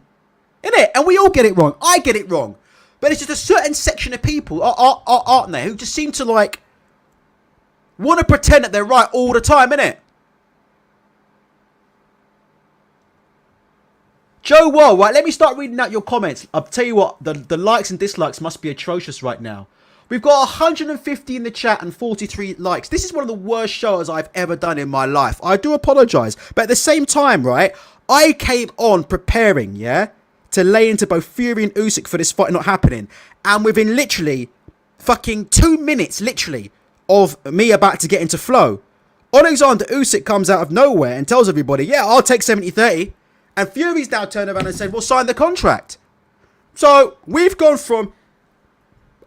Innit? And we all get it wrong. I get it wrong. But it's just a certain section of people, aren't there, who just seem to like want to pretend that they're right all the time, innit? Joe Wall, right, let me start reading out your comments. I'll tell you what, the likes and dislikes must be atrocious right now. We've got 150 in the chat and 43 likes. This is one of the worst shows I've ever done in my life. I do apologise. But at the same time, right, I came on preparing, yeah, to lay into both Fury and Usyk for this fight not happening. And within literally fucking 2 minutes, literally, of me about to get into flow, Alexander Usyk comes out of nowhere and tells everybody, yeah, I'll take 70-30. And Fury's now turned around and said, well, sign the contract. So we've gone from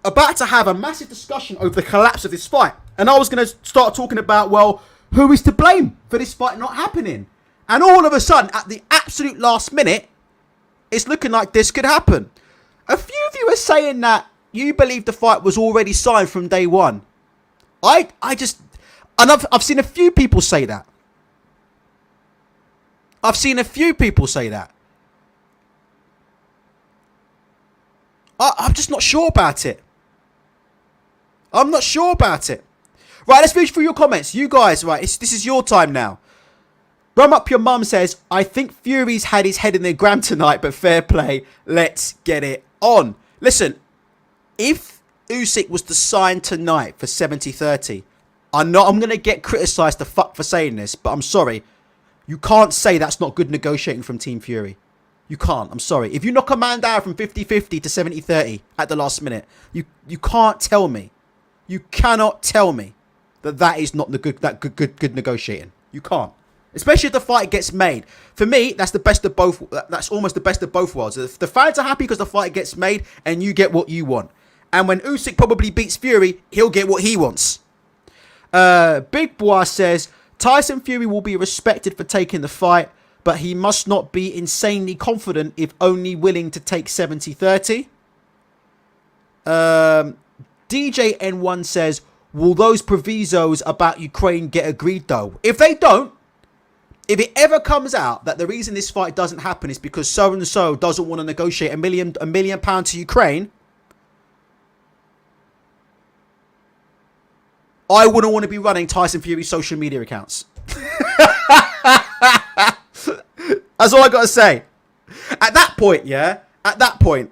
about to have a massive discussion over the collapse of this fight. And I was going to start talking about, well, who is to blame for this fight not happening? And all of a sudden, at the absolute last minute, it's looking like this could happen. A few of you are saying that you believe the fight was already signed from day one. I've seen a few people say that. I've seen a few people say that. I'm just not sure about it. I'm not sure about it. Right, let's read through your comments. You guys, right, this is your time now. Rum Up Your Mum says, I think Fury's had his head in the gram tonight, but fair play. Let's get it on. Listen, if Usyk was to sign tonight for 70-30, I'm going to get criticised the fuck for saying this, but I'm sorry. You can't say that's not good negotiating from Team Fury. You can't. I'm sorry. If you knock a man down from 50-50 to 70-30 at the last minute, you can't tell me. You cannot tell me that is not the good negotiating. You can't. Especially if the fight gets made. For me, that's the best of both. That's almost the best of both worlds. The fans are happy because the fight gets made and you get what you want. And when Usyk probably beats Fury, he'll get what he wants. Big Bois says, Tyson Fury will be respected for taking the fight, but he must not be insanely confident if only willing to take 70-30. DJ N1 says, will those provisos about Ukraine get agreed though? If they don't, if it ever comes out that the reason this fight doesn't happen is because so-and-so doesn't want to negotiate a million pounds to Ukraine, I wouldn't want to be running Tyson Fury's social media accounts. That's all I got to say. At that point, yeah, at that point,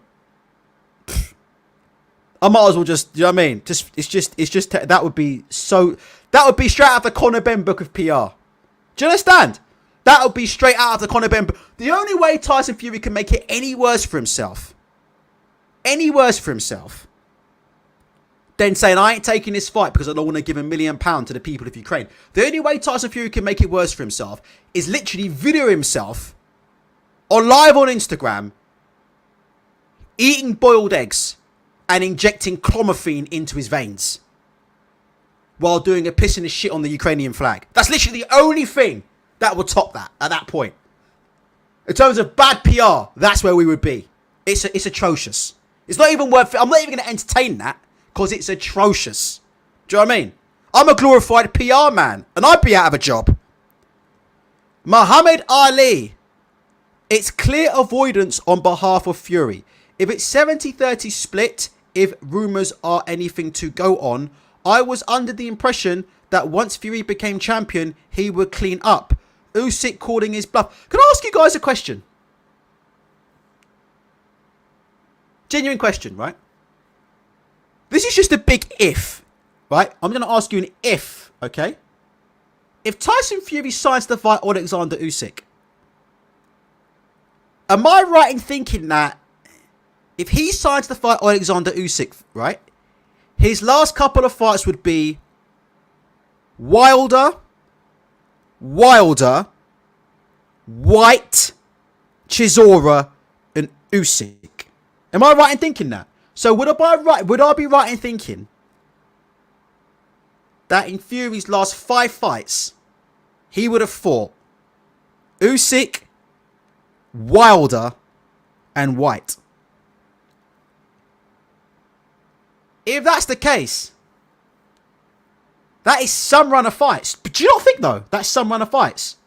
I might as well just, you know what I mean? That would be straight out of the Conor Benn book of PR. Do you understand? That would be straight out of the Conor Benn book. The only way Tyson Fury can make it any worse for himself, then saying, I ain't taking this fight because I don't want to give £1 million to the people of Ukraine. The only way Tyson Fury can make it worse for himself is literally video himself or live on Instagram eating boiled eggs and injecting clomiphene into his veins while doing a piss and a shit on the Ukrainian flag. That's literally the only thing that will top that at that point. In terms of bad PR, that's where we would be. It's atrocious. It's not even worth it. I'm not even going to entertain that because it's atrocious. Do you know what I mean? I'm a glorified PR man and I'd be out of a job. Muhammad Ali. It's clear avoidance on behalf of Fury. If it's 70-30 split, if rumours are anything to go on, I was under the impression that once Fury became champion, he would clean up. Usyk calling his bluff. Can I ask you guys a question? Genuine question, right? This is just a big if, right? I'm going to ask you an if, okay? If Tyson Fury signs to fight Alexander Usyk, am I right in thinking that if he signs to fight Alexander Usyk, right, his last couple of fights would be Wilder, White. Chisora, and Usyk. Am I right in thinking that? So would I be right in thinking that in Fury's last 5 fights, he would have fought Usyk, Wilder, and White? If that's the case, that is some run of fights. But do you not think though that's some run of fights?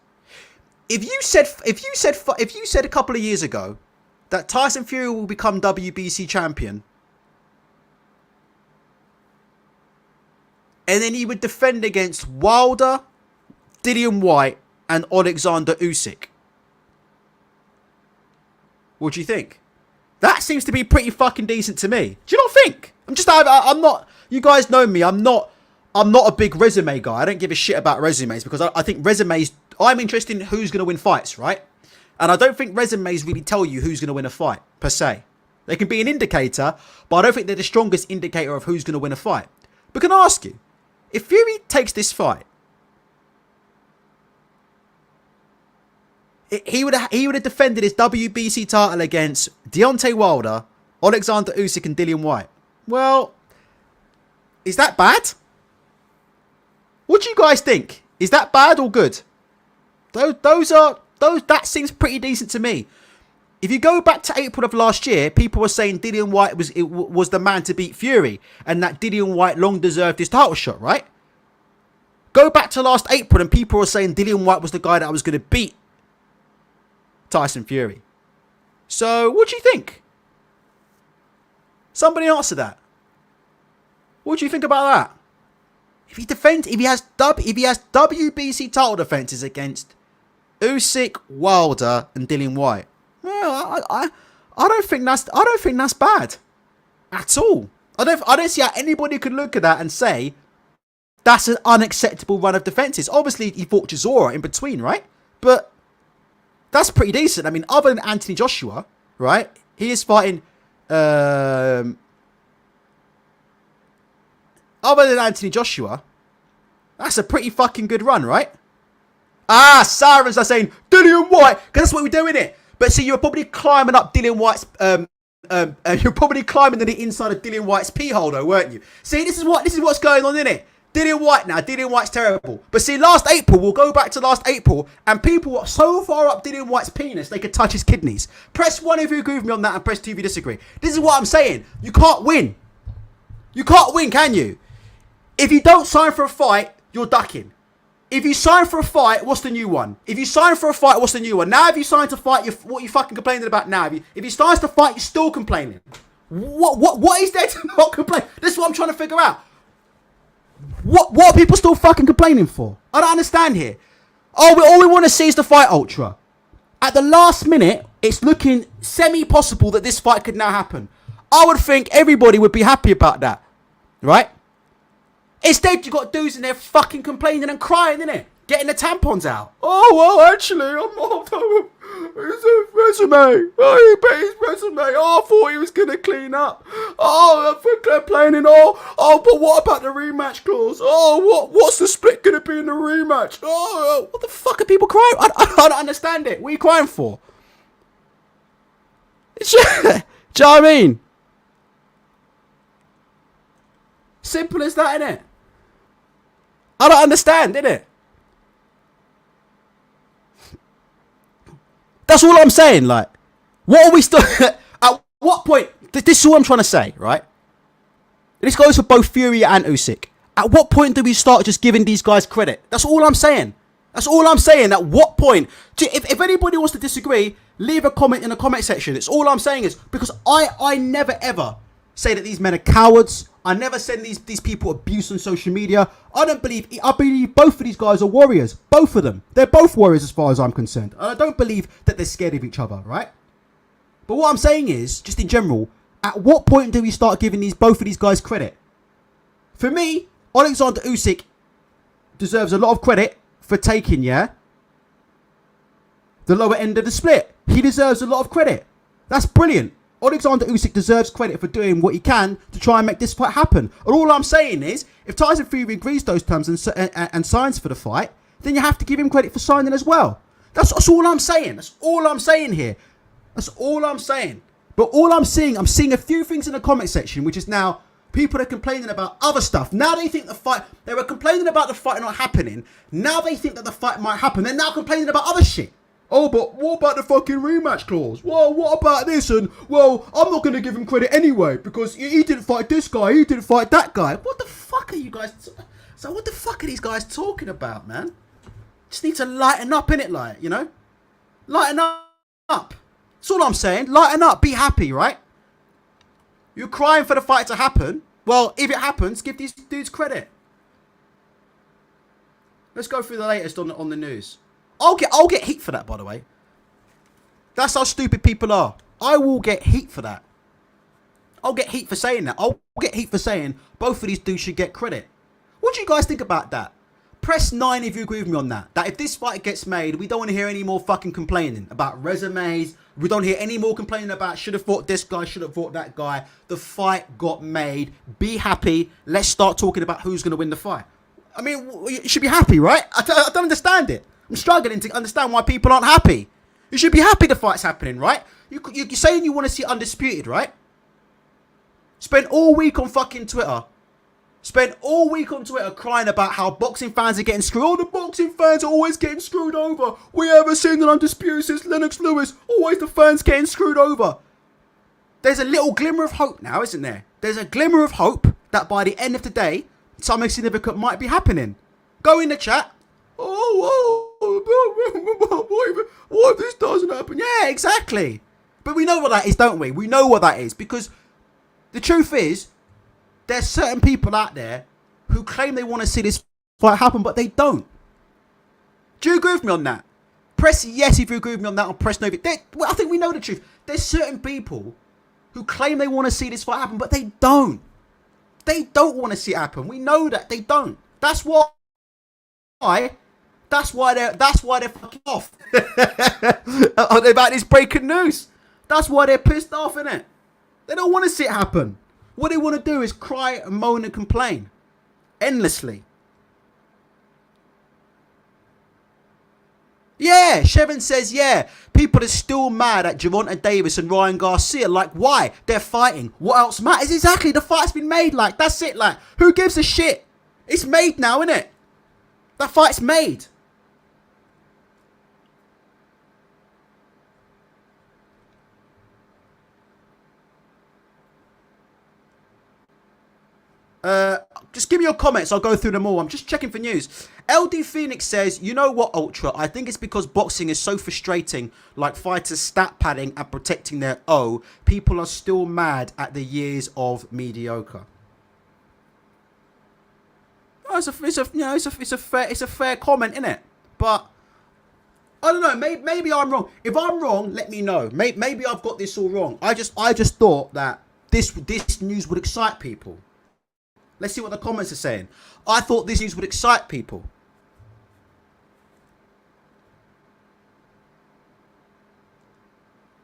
If you said a couple of years ago that Tyson Fury will become WBC champion, and then he would defend against Wilder, Dillian White, and Alexander Usyk, what do you think? That seems to be pretty fucking decent to me. Do you not think? I'm not. You guys know me. I'm not a big resume guy. I don't give a shit about resumes because I think resumes. I'm interested in who's going to win fights, right? And I don't think resumes really tell you who's going to win a fight per se. They can be an indicator, but I don't think they're the strongest indicator of who's going to win a fight. But can I ask you, if Fury takes this fight, he would have defended his WBC title against Deontay Wilder, Alexander Usyk, and Dillian White. Well, is that bad? What do you guys think? Is that bad or good? That seems pretty decent to me. If you go back to April of last year, people were saying Dillian White was the man to beat Fury, and that Dillian White long deserved his title shot, right? Go back to last April, and people were saying Dillian White was the guy that was going to beat Tyson Fury. So, what do you think? Somebody answer that. What do you think about that? If he has WBC title defenses against Usyk, Wilder, and Dillian White, well, I don't think that's bad at all. I don't see how anybody could look at that and say that's an unacceptable run of defenses. Obviously, he fought Chisora in between, right? But that's pretty decent. I mean, other than Anthony Joshua, right? He is fighting. Other than Anthony Joshua, that's a pretty fucking good run, right? Sirens are saying Dillian White, because that's what we're doing it. But see, you're probably climbing up Dillian White's. You're probably climbing to the inside of Dillian White's pee hole, though, weren't you? See, this is what's going on, isn't it? Dillian White now. Dillian White's terrible. But see, last April, we'll go back to last April, and people were so far up Dillian White's penis, they could touch his kidneys. Press 1 if you agree with me on that, and press 2 if you disagree. This is what I'm saying. You can't win. You can't win, can you? If you don't sign for a fight, you're ducking. If you sign for a fight, what's the new one? If you sign for a fight, what's the new one? Now, if you sign to fight, what are you fucking complaining about now? If you sign to fight, you're still complaining. What is there to not complain? This is what I'm trying to figure out. What are people still fucking complaining for? I don't understand here. All we want to see is the fight ultra. At the last minute, it's looking semi-possible that this fight could now happen. I would think everybody would be happy about that. Right? Instead, you got dudes in there fucking complaining and crying, innit? Getting the tampons out. Oh, well, actually, I'm not. It's a resume. Oh, he bet his resume. Oh, I thought he was going to clean up. Oh, they're complaining. Oh, but what about the rematch clause? Oh, what's the split going to be in the rematch? Oh, what the fuck are people crying? I don't understand it. What are you crying for? Do you know what I mean? Simple as that, innit? I don't understand, innit? That's all I'm saying, like, what are we still... At what point... This is all I'm trying to say, right? This goes for both Fury and Usyk. At what point do we start just giving these guys credit? That's all I'm saying. That's all I'm saying. At what point... If anybody wants to disagree, leave a comment in the comment section. It's all I'm saying is... Because I never, ever say that these men are cowards. I never send these people abuse on social media. I believe both of these guys are warriors. Both of them. They're both warriors as far as I'm concerned. And I don't believe that they're scared of each other, right? But what I'm saying is, just in general, at what point do we start giving both of these guys credit? For me, Alexander Usyk deserves a lot of credit for taking, the lower end of the split. He deserves a lot of credit. That's brilliant. Alexander Usyk deserves credit for doing what he can to try and make this fight happen. And all I'm saying is, if Tyson Fury agrees those terms and signs for the fight, then you have to give him credit for signing as well. That's all I'm saying. That's all I'm saying here. That's all I'm saying. But all I'm seeing a few things in the comment section, which is now people are complaining about other stuff. Now they think they were complaining about the fight not happening. Now they think that the fight might happen. They're now complaining about other shit. Oh, but what about the fucking rematch clause? Well, what about this? And, well, I'm not going to give him credit anyway because he didn't fight this guy, he didn't fight that guy. What the fuck are you guys... So what the fuck are these guys talking about, man? Just need to lighten up, innit, like, you know? Lighten up. That's all I'm saying. Lighten up. Be happy, right? You're crying for the fight to happen. Well, if it happens, give these dudes credit. Let's go through the latest on the news. I'll get heat for that, by the way. That's how stupid people are. I will get heat for that. I'll get heat for saying that. I'll get heat for saying both of these dudes should get credit. What do you guys think about that? Press 9 if you agree with me on that. That if this fight gets made, we don't want to hear any more fucking complaining about resumes. We don't hear any more complaining about should have fought this guy, should have fought that guy. The fight got made. Be happy. Let's start talking about who's going to win the fight. I mean, you should be happy, right? I don't understand it. I'm struggling to understand why people aren't happy. You should be happy the fight's happening, right? You're saying you want to see Undisputed, right? Spend all week on fucking Twitter. Spent all week on Twitter crying about how boxing fans are getting screwed. Oh, the boxing fans are always getting screwed over. We haven't seen an Undisputed since Lennox Lewis. Always the fans getting screwed over. There's a little glimmer of hope now, isn't there? There's a glimmer of hope that by the end of the day, something significant might be happening. Go in the chat. What if this doesn't happen? Yeah, exactly. But we know what that is, don't we? We know what that is because the truth is, there's certain people out there who claim they want to see this fight happen, but they don't. Do you agree with me on that? Press yes if you agree with me on that, or press no. I think we know the truth. There's certain people who claim they want to see this fight happen, but they don't. They don't want to see it happen. We know that they don't. That's why. That's why they're fucking off about this breaking news. That's why they're pissed off, innit? They don't want to see it happen. What they want to do is cry and moan and complain endlessly. Yeah, Shevin says, yeah, people are still mad at Gervonta Davis and Ryan Garcia. Like, why? They're fighting. What else matters? Exactly, the fight's been made. Like, that's it. Like, who gives a shit? It's made now, innit? That fight's made. Just give me your comments. I'll go through them all. I'm just checking for news. LD Phoenix says, you know what, Ultra? I think it's because boxing is so frustrating, like fighters stat padding and protecting their O. People are still mad at the years of mediocre. Oh, it's a fair comment, isn't it? But I don't know. Maybe I'm wrong. If I'm wrong, let me know. Maybe I've got this all wrong. I just thought that this news would excite people. Let's see what the comments are saying. I thought this news would excite people.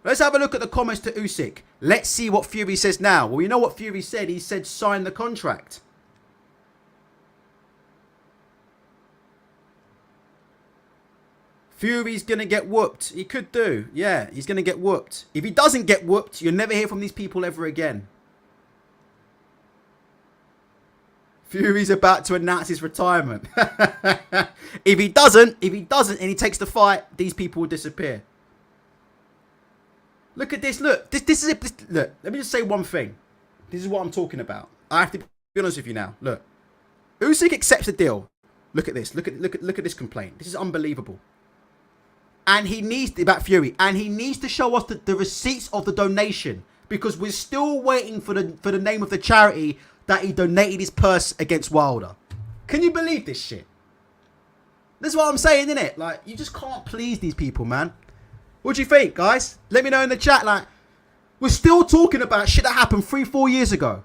Let's have a look at the comments to Usyk. Let's see what Fury says now. Well, you know what Fury said? He said sign the contract. Fury's going to get whooped. He could do. Yeah, he's going to get whooped. If he doesn't get whooped, you'll never hear from these people ever again. Fury's about to announce his retirement. If he doesn't, and he takes the fight, these people will disappear. Look at this. Look, this is it. Look, let me just say one thing. This is what I'm talking about. I have to be honest with you now. Look, Usyk accepts the deal. Look at this. Look at this complaint. This is unbelievable. And he needs about Fury, and he needs to show us the receipts of the donation because we're still waiting for the name of the charity that he donated his purse against Wilder. Can you believe this shit? This is what I'm saying, isn't it? Like, you just can't please these people, man. What do you think, guys? Let me know in the chat. Like, we're still talking about shit that happened 3-4 years ago.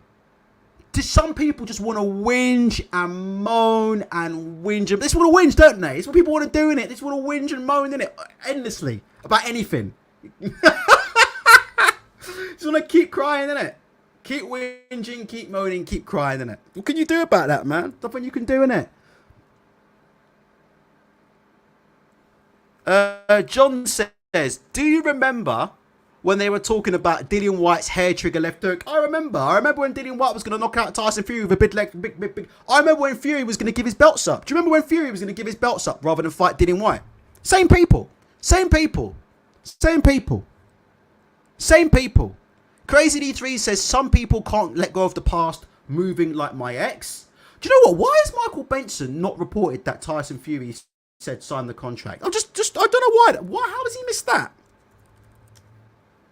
Just some people just want to whinge and moan and whinge. They just want to whinge, don't they? It's what people want to do, innit? They just want to whinge and moan, innit? Endlessly. About anything. Just want to keep crying, innit? Keep whinging, keep moaning, keep crying, innit? What can you do about that, man? Nothing you can do, innit? John says, do you remember when they were talking about Dillian White's hair trigger left hook. I remember when Dillian White was going to knock out Tyson Fury with a big leg, big. I remember when Fury was going to give his belts up. Do you remember when Fury was going to give his belts up rather than fight Dillian White? Same people. Crazy D3 says some people can't let go of the past, moving like my ex. Do you know what? Why has Michael Benson not reported that Tyson Fury said sign the contract? I don't know why. How has he missed that?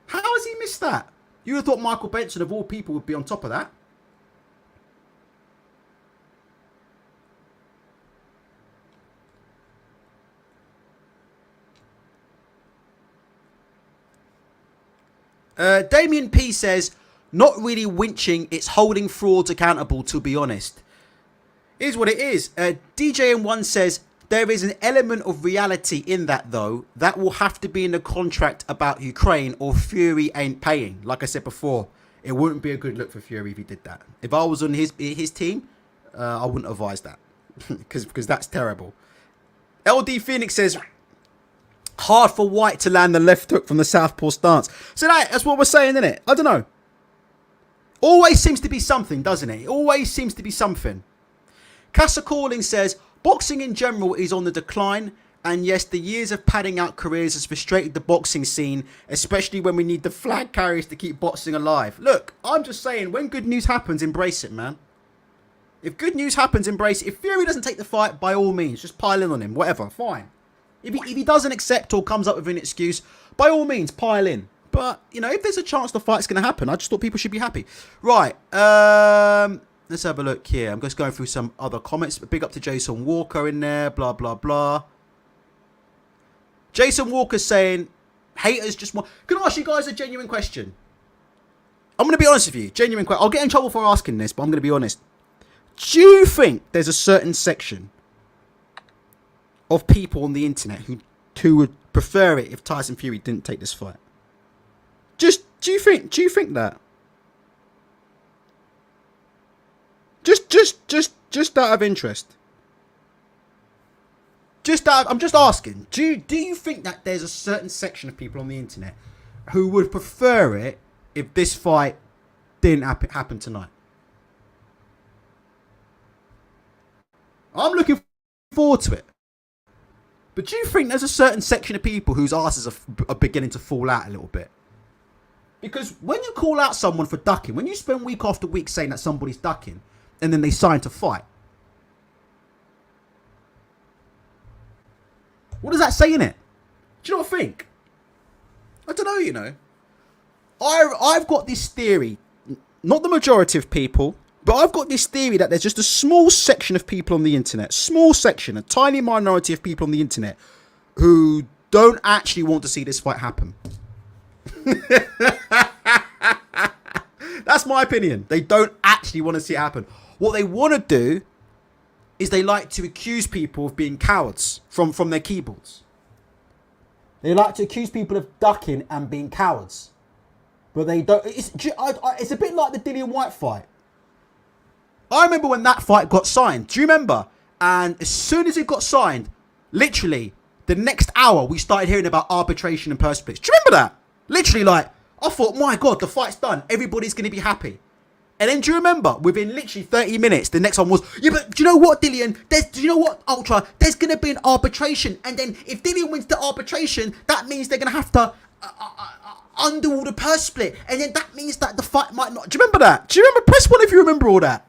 How has he missed that? You would have thought Michael Benson, of all people, would be on top of that. Damien P says, not really winching, it's holding frauds accountable, to be honest. Here's what it is. DJM1 says, there is an element of reality in that, though. That will have to be in the contract about Ukraine, or Fury ain't paying. Like I said before, it wouldn't be a good look for Fury if he did that. If I was on his team, I wouldn't advise that. because that's terrible. LD Phoenix says, hard for White to land the left hook from the southpaw stance. So that's what we're saying, isn't it? I don't know. Always seems to be something, doesn't it? It always seems to be something. Casa Calling says, boxing in general is on the decline. And yes, the years of padding out careers has frustrated the boxing scene, especially when we need the flag carriers to keep boxing alive. Look, I'm just saying, when good news happens, embrace it, man. If good news happens, embrace it. If Fury doesn't take the fight, by all means, just pile in on him. Whatever, fine. If he doesn't accept or comes up with an excuse, by all means, pile in. But, you know, if there's a chance the fight's going to happen, I just thought people should be happy. Right, let's have a look here. I'm just going through some other comments. Big up to Jason Walker in there, blah, blah, blah. Jason Walker's saying, haters just want... Can I ask you guys a genuine question? I'm going to be honest with you. Genuine question. I'll get in trouble for asking this, but I'm going to be honest. Do you think there's a certain section of people on the internet who would prefer it if Tyson Fury didn't take this fight? Do you think that? Just out of interest. I'm just asking. Do you think that there's a certain section of people on the internet who would prefer it if this fight didn't happen tonight? I'm looking forward to it. But do you think there's a certain section of people whose asses are beginning to fall out a little bit? Because when you call out someone for ducking, when you spend week after week saying that somebody's ducking, and then they sign to fight, what does that say in it? Do you know what I think? I don't know, you know. I've got this theory, not the majority of people, but I've got this theory that there's just a small section of people on the internet, a tiny minority of people on the internet who don't actually want to see this fight happen. That's my opinion. They don't actually want to see it happen. What they want to do is they like to accuse people of being cowards from their keyboards. They like to accuse people of ducking and being cowards. But they don't. It's a bit like the Dillian White fight. I remember when that fight got signed. Do you remember? And as soon as it got signed, literally, the next hour, we started hearing about arbitration and purse splits. Do you remember that? Literally, like, I thought, my God, the fight's done. Everybody's going to be happy. And then do you remember, within literally 30 minutes, the next one was, yeah, but do you know what, Dillian? Do you know what, Ultra? There's going to be an arbitration. And then if Dillian wins the arbitration, that means they're going to have to undo all the purse split. And then that means that the fight might not. Do you remember that? Do you remember? Press 1 if you remember all that.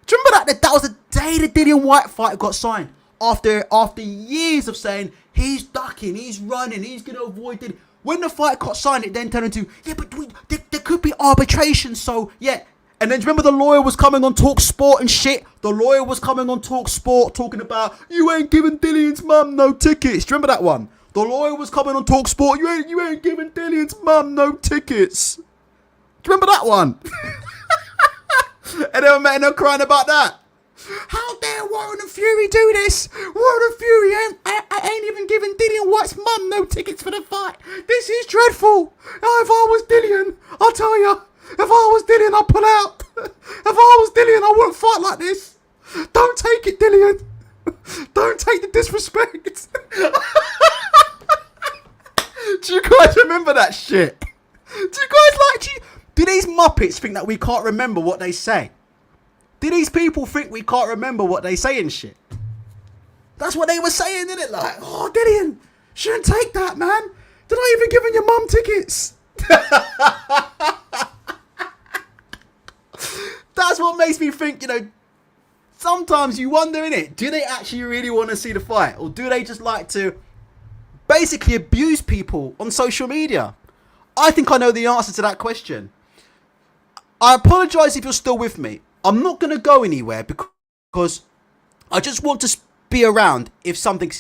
Do you remember that? That was the day the Dillian White fight got signed. After years of saying, he's ducking, he's running, he's going to avoid it. When the fight got signed, it then turned into, yeah, but there could be arbitration, so, yeah. And then, do you remember the lawyer was coming on Talk Sport and shit? The lawyer was coming on Talk Sport talking about, you ain't giving Dillian's mum no tickets. Do you remember that one? The lawyer was coming on Talk Sport, you ain't giving Dillian's mum no tickets. Do you remember that one? And they were met and crying about that. How dare Warren and Fury do this? Warren and Fury ain't even giving Dillian White's mum no tickets for the fight. This is dreadful. Oh, if I was Dillian, I'll tell you. If I was Dillian, I'd pull out. If I was Dillian, I wouldn't fight like this. Don't take it, Dillian. Don't take the disrespect. Do you guys remember that shit? Do you guys do these Muppets think that we can't remember what they say? Do these people think we can't remember what they say and shit? That's what they were saying, isn't it? Like, oh, Dillian, shouldn't take that, man. They're not even giving your mum tickets. That's what makes me think, sometimes you wonder, innit? Do they actually really want to see the fight? Or do they just like to basically abuse people on social media? I think I know the answer to that question. I apologise if you're still with me. I'm not going to go anywhere because I just want to be around if something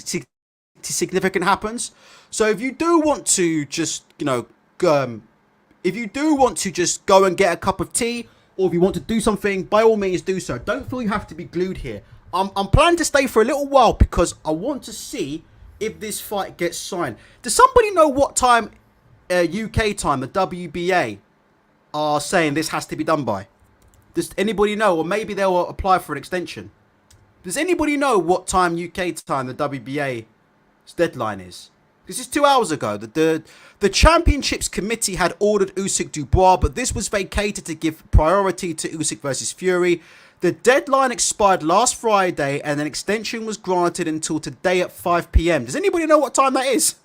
significant happens. So if you do want to just, if you do want to just go and get a cup of tea, or if you want to do something, by all means do so. Don't feel you have to be glued here. I'm planning to stay for a little while because I want to see if this fight gets signed. Does somebody know what time, UK time, the WBA are saying this has to be done by? Does anybody know? Or maybe they'll apply for an extension. Does anybody know what time UK time the WBA's deadline is? This is 2 hours ago. The Championships Committee had ordered Usyk Dubois, but this was vacated to give priority to Usyk versus Fury. The deadline expired last Friday and an extension was granted until today at 5 p.m. Does anybody know what time that is?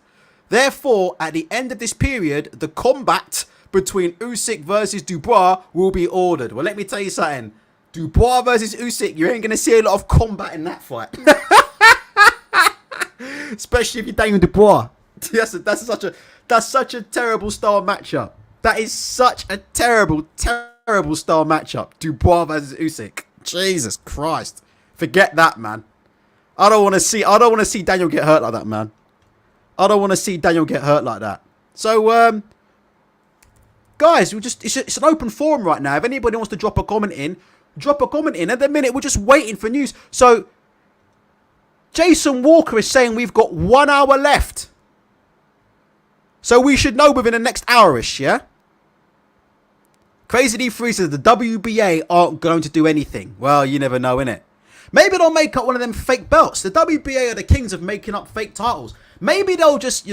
Therefore, at the end of this period, the combat between Usyk versus Dubois will be ordered. Well, let me tell you something. Dubois versus Usyk, you ain't going to see a lot of combat in that fight. Especially if you're Daniel Dubois. That's such a terrible style matchup. That is such a terrible style matchup. Dubois versus Usyk. Jesus Christ. Forget that, man. I don't want to see Daniel get hurt like that, man. I don't want to see Daniel get hurt like that. So, guys, it's an open forum right now. If anybody wants to drop a comment in. At the minute, we're just waiting for news. So, Jason Walker is saying we've got 1 hour left. So we should know within the next hour-ish, yeah? Crazy D3 says the WBA aren't going to do anything. Well, you never know, innit? Maybe they'll make up one of them fake belts. The WBA are the kings of making up fake titles. Maybe they'll just,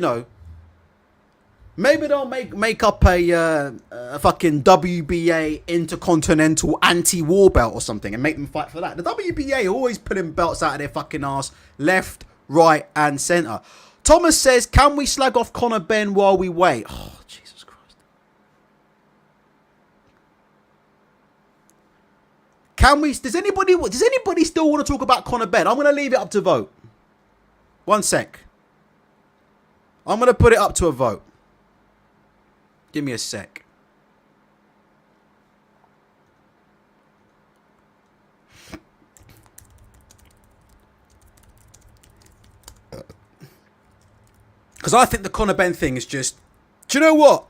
maybe they'll make up a fucking WBA Intercontinental Anti-War belt or something and make them fight for that. The WBA always putting belts out of their fucking ass, left, right, and centre. Thomas says, can we slag off Conor Benn while we wait? Oh, Jesus Christ. Does anybody still want to talk about Conor Benn? I'm going to leave it up to vote. 1 sec. I'm going to put it up to a vote. Give me a sec. Because I think the Conor Benn thing is just... Do you know what?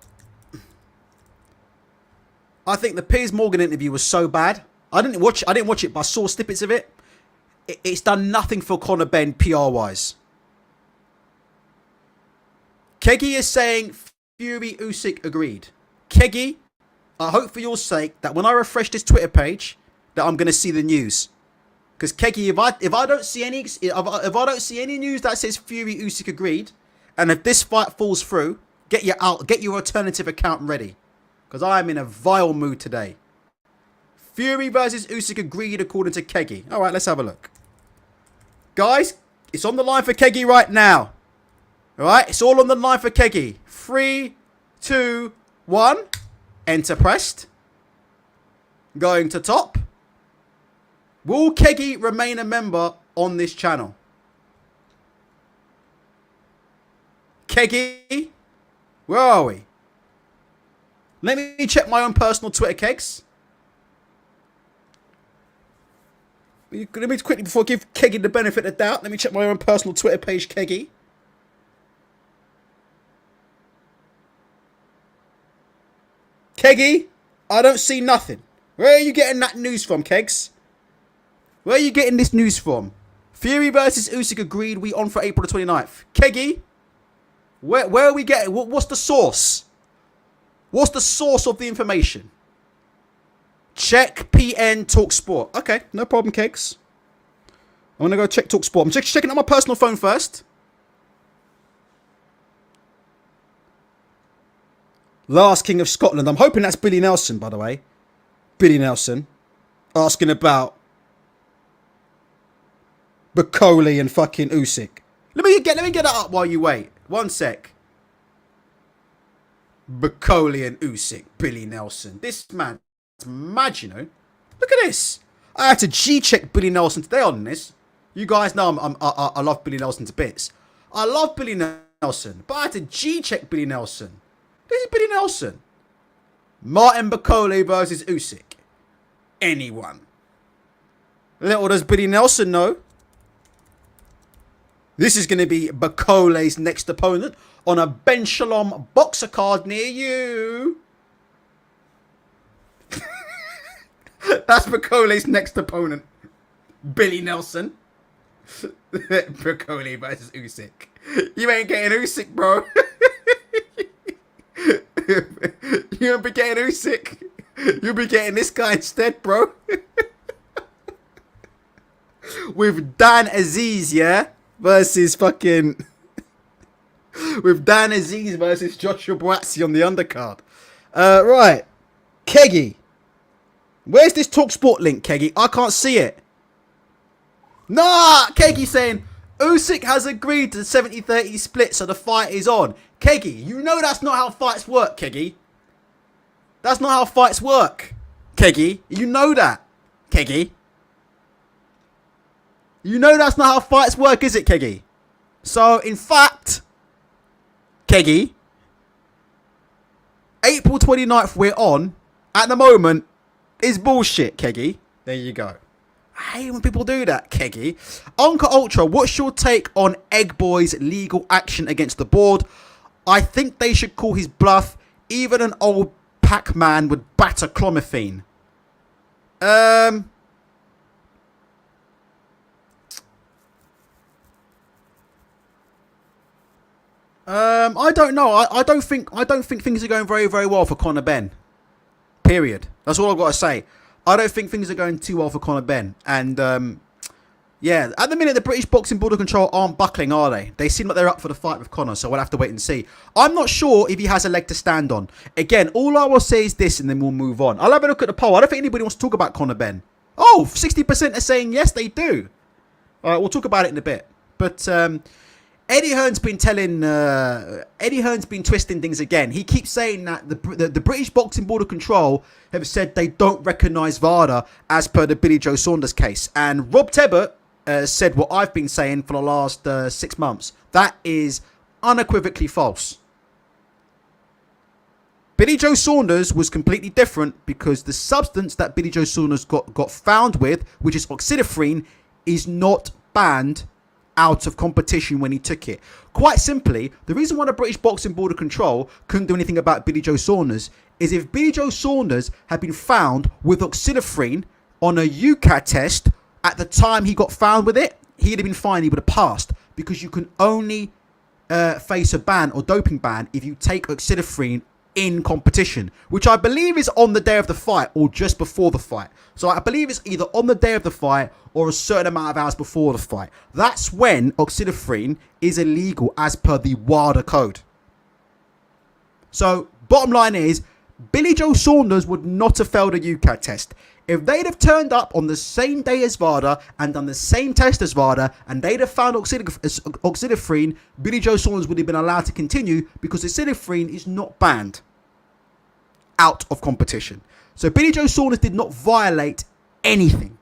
I think the Piers Morgan interview was so bad. I didn't watch it, but I saw snippets of it. It's done nothing for Conor Benn PR-wise. Keggy is saying Fury Usyk agreed. Keggy, I hope for your sake that when I refresh this Twitter page, that I'm going to see the news. Because Keggy, if I don't see any news that says Fury Usyk agreed, and if this fight falls through, get your alternative account ready. Because I am in a vile mood today. Fury versus Usyk agreed according to Keggy. Alright, let's have a look. Guys, it's on the line for Keggy right now. Alright, it's all on the line for Keggy. 3, 2, 1. Enter pressed. Going to top. Will Keggy remain a member on this channel? Keggy, where are we? Let me check my own personal Twitter, Kegs. Let me quickly, before I give Keggy the benefit of the doubt, let me check my own personal Twitter page, Keggy. Keggy, I don't see nothing. Where are you getting that news from, Kegs? Where are you getting this news from? Fury versus Usyk agreed, we on for April the 29th. Keggy, where are we getting? What's the source? What's the source of the information? Check PN Talk Sport. Okay, no problem, Kegs. I'm gonna go check Talk Sport. I'm just checking on my personal phone first. Last King of Scotland. I'm hoping that's Billy Nelson, by the way. Billy Nelson. Asking about Bacoli and fucking Usyk. Let me get that up while you wait. One sec. Bacoli and Usyk. Billy Nelson. This man's mad, you know. Look at this. I had to G-check Billy Nelson today on this. You guys know I love Billy Nelson to bits. I love Billy Nelson, but I had to G-check Billy Nelson. This is Billy Nelson. Martin Bacoli versus Usyk. Anyone. Little does Billy Nelson know. This is going to be Bacoli's next opponent on a Ben Shalom boxer card near you. That's Bacoli's next opponent. Billy Nelson. Bacoli versus Usyk. You ain't getting Usyk, bro. You won't be getting Usyk. You'll be getting this guy instead, bro. With Dan Aziz, yeah? Versus fucking... With Dan Aziz versus Joshua Buatsi on the undercard. Right. Keggy. Where's this TalkSport link, Keggy? I can't see it. Nah! Keggy saying, Usyk has agreed to the 70-30 split, so the fight is on. Keggy, you know that's not how fights work, Keggy. That's not how fights work. Keggy, you know that. Keggy. You know that's not how fights work, is it, Keggy? So, in fact, Keggy, April 29th we're on, at the moment, is bullshit, Keggy. There you go. I hate when people do that, Keggy. Uncle Ultra, what's your take on Egg Boy's legal action against the board? I think they should call his bluff. Even an old Pac-Man would batter clomiphene. I don't know. I don't think things are going very, very well for Conor Benn. Period. That's all I've got to say. I don't think things are going too well for Conor Benn. And yeah, at the minute the British Boxing Board of Control aren't buckling, are they? They seem like they're up for the fight with Conor, so we'll have to wait and see. I'm not sure if he has a leg to stand on. Again, all I will say is this, and then we'll move on. I'll have a look at the poll. I don't think anybody wants to talk about Conor Benn. Oh, 60% are saying yes, they do. All right, we'll talk about it in a bit. But Eddie Hearn's been twisting things again. He keeps saying that the British Boxing Board of Control have said they don't recognise VADA as per the Billy Joe Saunders case. And Rob Tebbert said what I've been saying for the last 6 months. That is unequivocally false. Billy Joe Saunders was completely different because the substance that Billy Joe Saunders got found with, which is oxidifrine, is not banned out of competition when he took it. Quite simply, the reason why the British Boxing Board of Control couldn't do anything about Billy Joe Saunders is if Billy Joe Saunders had been found with oxidifrine on a UCAT test at the time he got found with it, he'd have been fine, he would have passed, because you can only face a ban or doping ban if you take oxidifrine in competition, which I believe is on the day of the fight or just before the fight. So I believe it's either on the day of the fight or a certain amount of hours before the fight. That's when oxidifrine is illegal as per the WADA code. So bottom line is, Billy Joe Saunders would not have failed a UCAT test. If they'd have turned up on the same day as VADA and done the same test as VADA and they'd have found oxidifrine, Billy Joe Saunders would have been allowed to continue because oxidifrine is not banned out of competition. So Billy Joe Saunders did not violate anything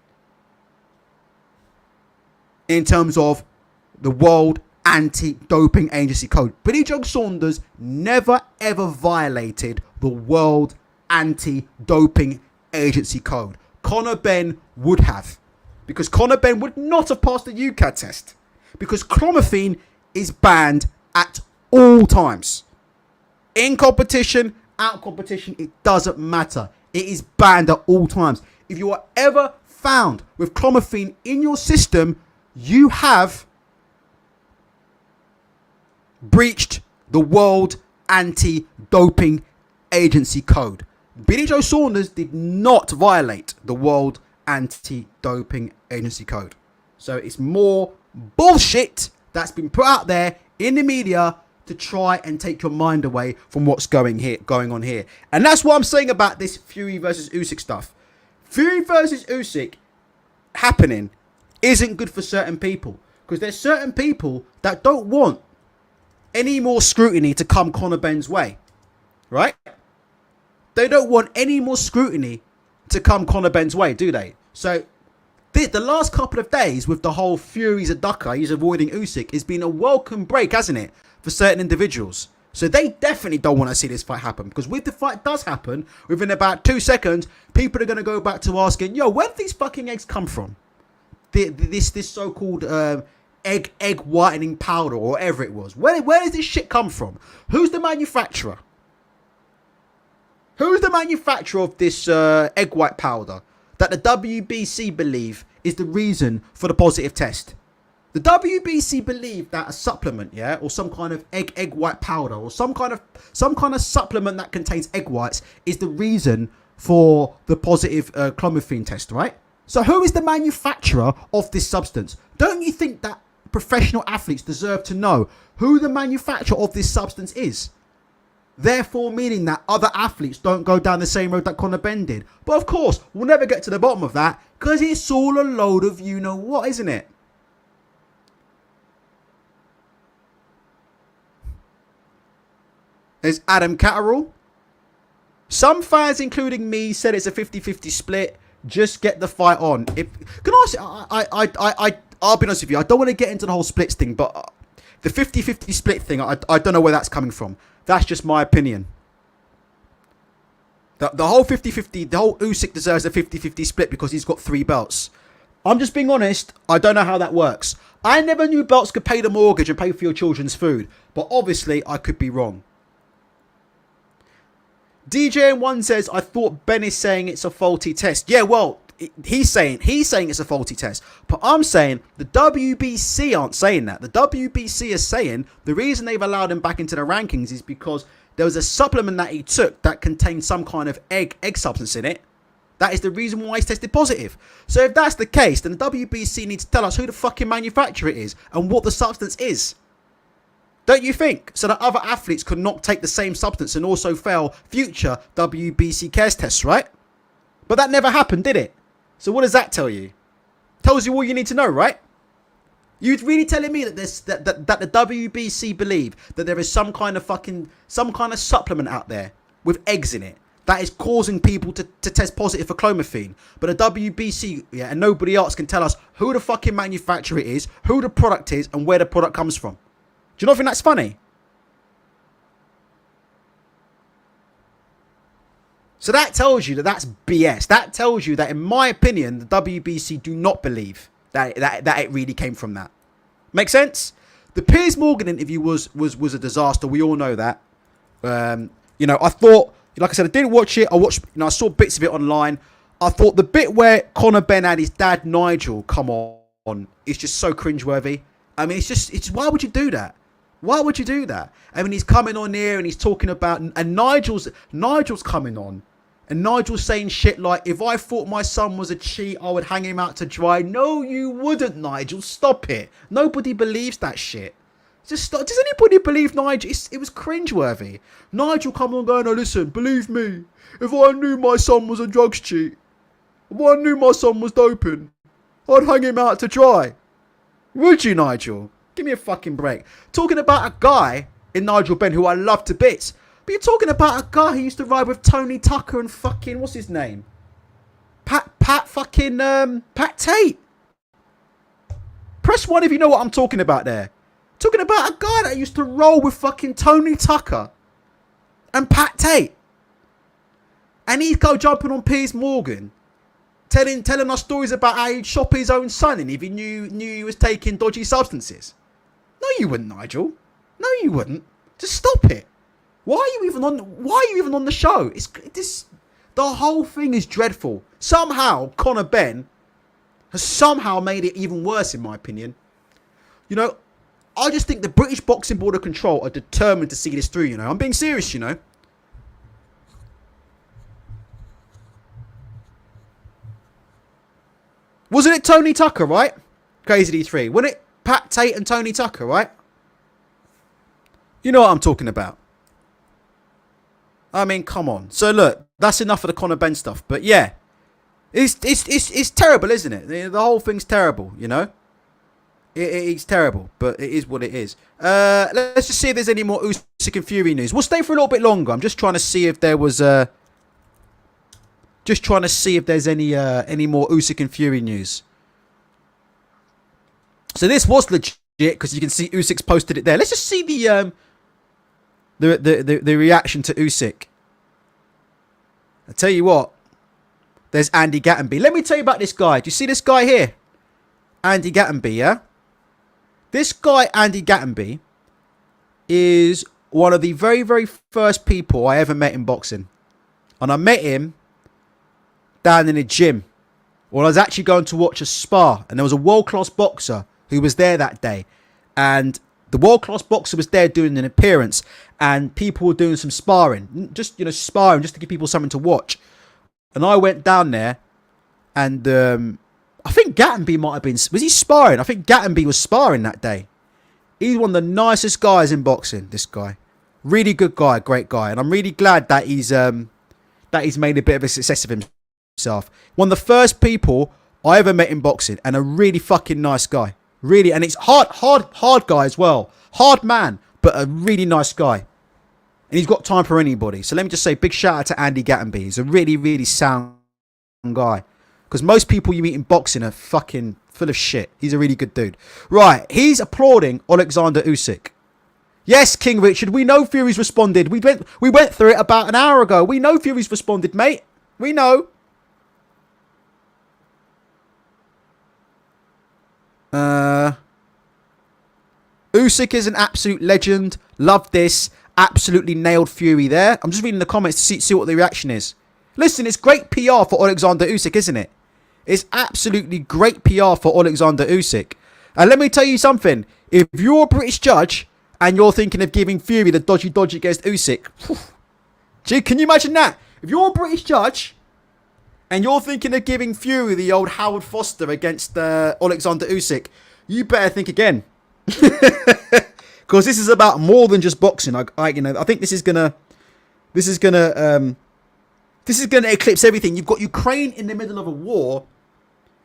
in terms of the World Anti-Doping Agency code. Billy Joe Saunders never ever violated the World Anti-Doping Agency code. Conor Benn would have, because Conor Benn would not have passed the UCAT test, because clomiphene is banned at all times. In competition, out of competition, it doesn't matter. It is banned at all times. If you are ever found with clomiphene in your system, you have breached the World Anti-Doping Agency code. Billy Joe Saunders did not violate the World Anti-Doping Agency code. So it's more bullshit that's been put out there in the media to try and take your mind away from what's going on here. And that's what I'm saying about this Fury versus Usyk stuff. Fury versus Usyk happening isn't good for certain people, because there's certain people that don't want any more scrutiny to come Conor Benn's way, right? They don't want any more scrutiny to come Conor Benn's way, do they? So the last couple of days with the whole Fury's a ducker, he's avoiding Usyk, has been a welcome break, hasn't it, for certain individuals. So they definitely don't want to see this fight happen, because if the fight does happen, within about 2 seconds, people are going to go back to asking, yo, where did these fucking eggs come from? This so-called egg whitening powder or whatever it was. Where does this shit come from? Who's the manufacturer? Who's the manufacturer of this egg white powder that the WBC believe is the reason for the positive test? The WBC believe that a supplement, yeah, or some kind of egg white powder, or some kind of supplement that contains egg whites is the reason for the positive clomiphene test, right? So who is the manufacturer of this substance? Don't you think that professional athletes deserve to know who the manufacturer of this substance is? Therefore meaning that other athletes don't go down the same road that Conor Benn did. But of course, we'll never get to the bottom of that, because it's all a load of you-know-what, isn't it? There's Adam Catterall. Some fans, including me, said it's a 50-50 split. Just get the fight on. I'll be honest with you. I don't want to get into the whole splits thing, but the 50-50 split thing, I don't know where that's coming from. That's just my opinion. The whole 50-50, the whole Usyk deserves a 50-50 split because he's got 3 belts. I'm just being honest. I don't know how that works. I never knew belts could pay the mortgage and pay for your children's food, but obviously I could be wrong. DJ1 says, I thought Ben is saying it's a faulty test. Yeah, well, he's saying it's a faulty test. But I'm saying the WBC aren't saying that. The WBC is saying the reason they've allowed him back into the rankings is because there was a supplement that he took that contained some kind of egg substance in it. That is the reason why he's tested positive. So if that's the case, then the WBC needs to tell us who the fucking manufacturer it is and what the substance is. Don't you think? So that other athletes could not take the same substance and also fail future WBC cares tests, right? But that never happened, did it? So what does that tell you? Tells you all you need to know, right? You're really telling me that that the WBC believe that there is some kind of supplement out there with eggs in it that is causing people to test positive for clomiphene, but the WBC, yeah, and nobody else can tell us who the fucking manufacturer it is, who the product is, and where the product comes from. Do you not think that's funny? So that tells you that that's BS. That tells you that, in my opinion, the WBC do not believe that it really came from that. Make sense? The Piers Morgan interview was a disaster. We all know that. You know, I thought, like I said, I didn't watch it. I saw bits of it online. I thought the bit where Conor Benn had his dad Nigel come on is just so cringeworthy. I mean, it's why would you do that? Why would you do that? I mean, he's coming on here and he's talking about, and Nigel's coming on, and Nigel's saying shit like, if I thought my son was a cheat, I would hang him out to dry. No, you wouldn't, Nigel. Stop it. Nobody believes that shit. Just stop. Does anybody believe Nigel? It was cringeworthy. Nigel come on going, oh, listen, believe me, if I knew my son was a drugs cheat, if I knew my son was doping, I'd hang him out to dry. Would you, Nigel? Give me a fucking break. Talking about a guy in Nigel Benn who I love to bits. But you're talking about a guy who used to ride with Tony Tucker and fucking, what's his name? Pat Tate. Press 1 if you know what I'm talking about there. Talking about a guy that used to roll with fucking Tony Tucker and Pat Tate. And he'd go jumping on Piers Morgan. Telling us stories about how he'd shop his own son and if he knew he was taking dodgy substances. No, you wouldn't, Nigel. No, you wouldn't. Just stop it. Why are you even on the show? The whole thing is dreadful. Somehow Conor Benn has somehow made it even worse, in my opinion. You know, I just think the British Boxing Board of Control are determined to see this through, you know. I'm being serious, you know. Wasn't it Tony Tucker, right? Crazy D3. Wasn't it Pat Tate and Tony Tucker, right? You know what I'm talking about. I mean, come on. So look, that's enough of the Conor Benn stuff. But yeah, it's terrible, isn't it? The whole thing's terrible, you know? It's terrible, but it is what it is. Let's just see if there's any more Usyk and Fury news. We'll stay for a little bit longer. I'm just trying to see if there was just trying to see if there's any more Usyk and Fury news. So this was legit because you can see Usyk's posted it there. Let's just see the reaction to Usyk. I tell you what, there's Andy Gattenby. Let me tell you about this guy. Do you see this guy here? Andy Gattenby, yeah? This guy, Andy Gattenby, is one of the very, very first people I ever met in boxing. And I met him down in a gym. Well, I was actually going to watch a spar. And there was a world-class boxer who was there that day. And the world-class boxer was there doing an appearance. And people were doing some sparring. Just, you know, sparring just to give people something to watch. And I went down there. And I think Gattenby might have been... Was he sparring? I think Gattenby was sparring that day. He's one of the nicest guys in boxing, this guy. Really good guy, great guy. And I'm really glad that he's made a bit of a success of himself. One of the first people I ever met in boxing. And a really fucking nice guy. Really. And it's hard guy as well. Hard man, but a really nice guy. And he's got time for anybody. So let me just say big shout out to Andy Gattenby. He's a really, really sound guy. Because most people you meet in boxing are fucking full of shit. He's a really good dude. Right, he's applauding Alexander Usyk. Yes, King Richard, we know Fury's responded. We went through it about an hour ago. We know Fury's responded, mate. We know. Usyk is an absolute legend. Love this. Absolutely nailed Fury there. I'm just reading the comments to see what the reaction is. Listen, it's great PR for Alexander Usyk, isn't it? It's absolutely great PR for Alexander Usyk. And let me tell you something. If you're a British judge and you're thinking of giving Fury the dodgy against Usyk, gee, can you imagine that? If you're a British judge and you're thinking of giving Fury the old Howard Foster against Alexander Usyk, you better think again. Because this is about more than just boxing. I think this is gonna eclipse everything. You've got Ukraine in the middle of a war,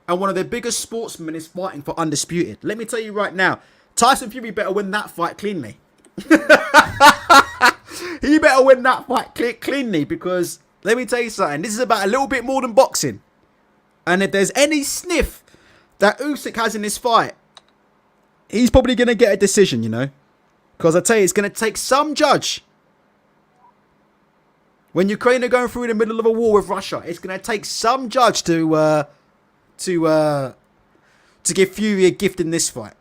and one of their biggest sportsmen is fighting for undisputed. Let me tell you right now, Tyson Fury better win that fight cleanly. He better win that fight cleanly, because let me tell you something. This is about a little bit more than boxing. And if there's any sniff that Usyk has in this fight, he's probably going to get a decision, you know. Because I tell you, it's going to take some judge. When Ukraine are going through the middle of a war with Russia, it's going to take some judge to give Fury a gift in this fight.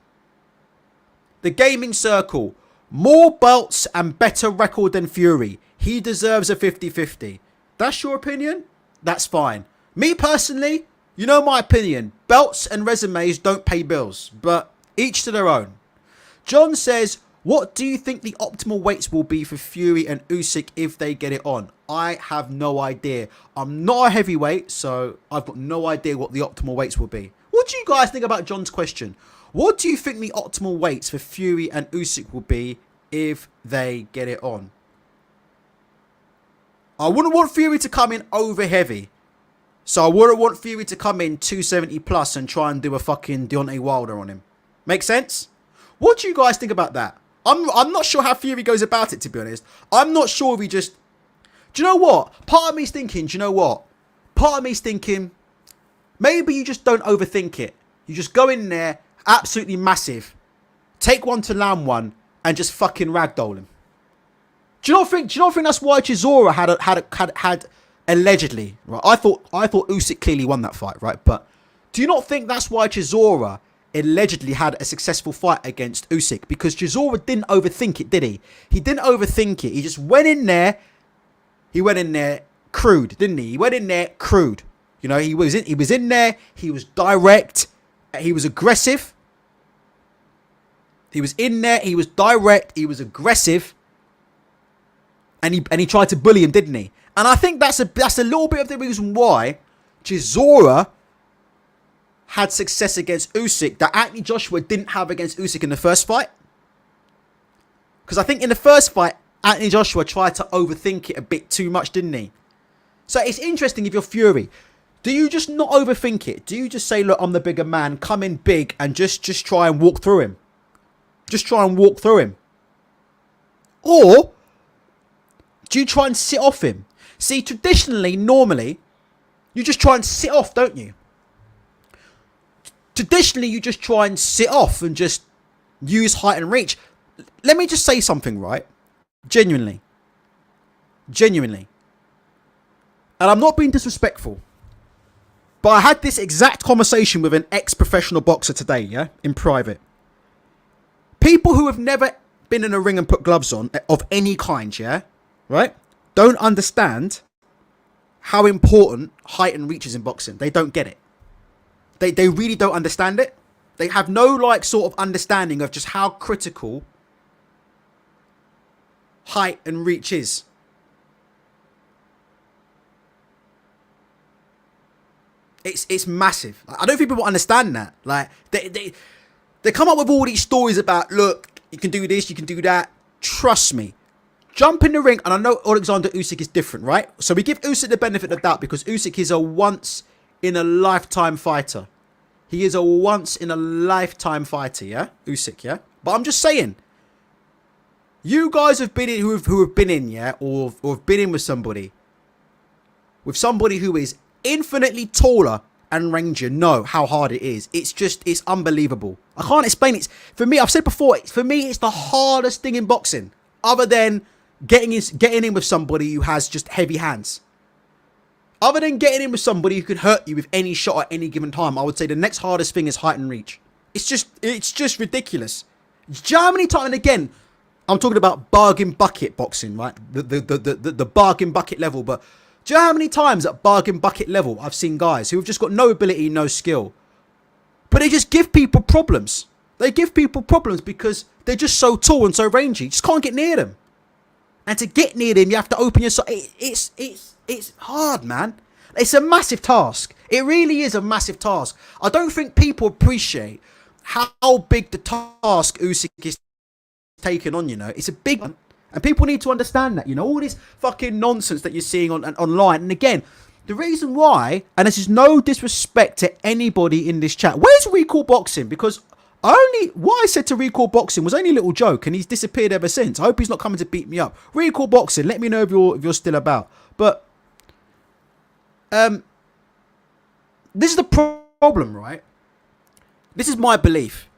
The Gaming Circle. More belts and better record than Fury. He deserves a 50-50. That's your opinion? That's fine. Me personally, you know my opinion. Belts and resumes don't pay bills. But each to their own. John says, what do you think the optimal weights will be for Fury and Usyk if they get it on? I have no idea. I'm not a heavyweight, so I've got no idea what the optimal weights will be. What do you guys think about John's question? What do you think the optimal weights for Fury and Usyk will be if they get it on? I wouldn't want Fury to come in over heavy. So I wouldn't want Fury to come in 270 plus and try and do a fucking Deontay Wilder on him. Make sense? What do you guys think about that? I'm not sure how Fury goes about it, to be honest. I'm not sure if he just... Do you know what? Part of me's thinking, maybe you just don't overthink it. You just go in there, absolutely massive, take one to land one, and just fucking ragdoll him. Do you not think that's why Chisora had allegedly, right? I thought Usyk clearly won that fight, right? But do you not think that's why Chisora allegedly had a successful fight against Usyk? Because Chisora didn't overthink it, did he? He didn't overthink it. He just went in there. He went in there crude, didn't he? He went in there crude. You know, he was in there. He was direct. He was aggressive. He was in there. He was direct. He was aggressive. And he tried to bully him, didn't he? And I think that's a little bit of the reason why Chisora had success against Usyk that Anthony Joshua didn't have against Usyk in the first fight. Because I think in the first fight, Anthony Joshua tried to overthink it a bit too much, didn't he? So it's interesting if you're Fury. Do you just not overthink it? Do you just say, look, I'm the bigger man, come in big and just try and walk through him? Just try and walk through him. Or do you try and sit off him? See, traditionally, normally, you just try and sit off, don't you? Traditionally, you just try and sit off and just use height and reach. Let me just say something, right? Genuinely. And I'm not being disrespectful. But I had this exact conversation with an ex-professional boxer today, yeah? In private. People who have never been in a ring and put gloves on of any kind, yeah? Right? Don't understand how important height and reach is in boxing. They don't get it. They really don't understand it. They have no like sort of understanding of just how critical height and reach is. It's massive. I don't think people understand that. Like they come up with all these stories about, look, you can do this, you can do that. Trust me. Jump in the ring, and I know Alexander Usyk is different, right? So we give Usyk the benefit of the doubt because Usyk is a once-in-a-lifetime fighter. He is a once-in-a-lifetime fighter, yeah? Usyk, yeah? But I'm just saying, you guys have been in, who have been in, yeah? Or have been in with somebody who is infinitely taller and rangier, know how hard it is. It's unbelievable. I can't explain it. For me, I've said before, for me, it's the hardest thing in boxing, other than getting in with somebody who has just heavy hands. Other than getting in with somebody who could hurt you with any shot at any given time, I would say the next hardest thing is height and reach. It's just ridiculous. Do you know how many times, and again, I'm talking about bargain bucket boxing, right? The bargain bucket level, but do you know how many times at bargain bucket level I've seen guys who have just got no ability, no skill, but they just give people problems. They give people problems because they're just so tall and so rangy. You just can't get near them. And to get near them, you have to open your sight. It's hard, man. It's a massive task. It really is a massive task. I don't think people appreciate how big the task Usyk is taking on, you know. It's a big one. And people need to understand that, you know. All this fucking nonsense that you're seeing online. And again, the reason why, and this is no disrespect to anybody in this chat, where's Recall Boxing? Because what I said to Recall Boxing was only a little joke, and he's disappeared ever since. I hope he's not coming to beat me up. Recall Boxing, let me know if you're still about. But this is the problem, right? This is my belief.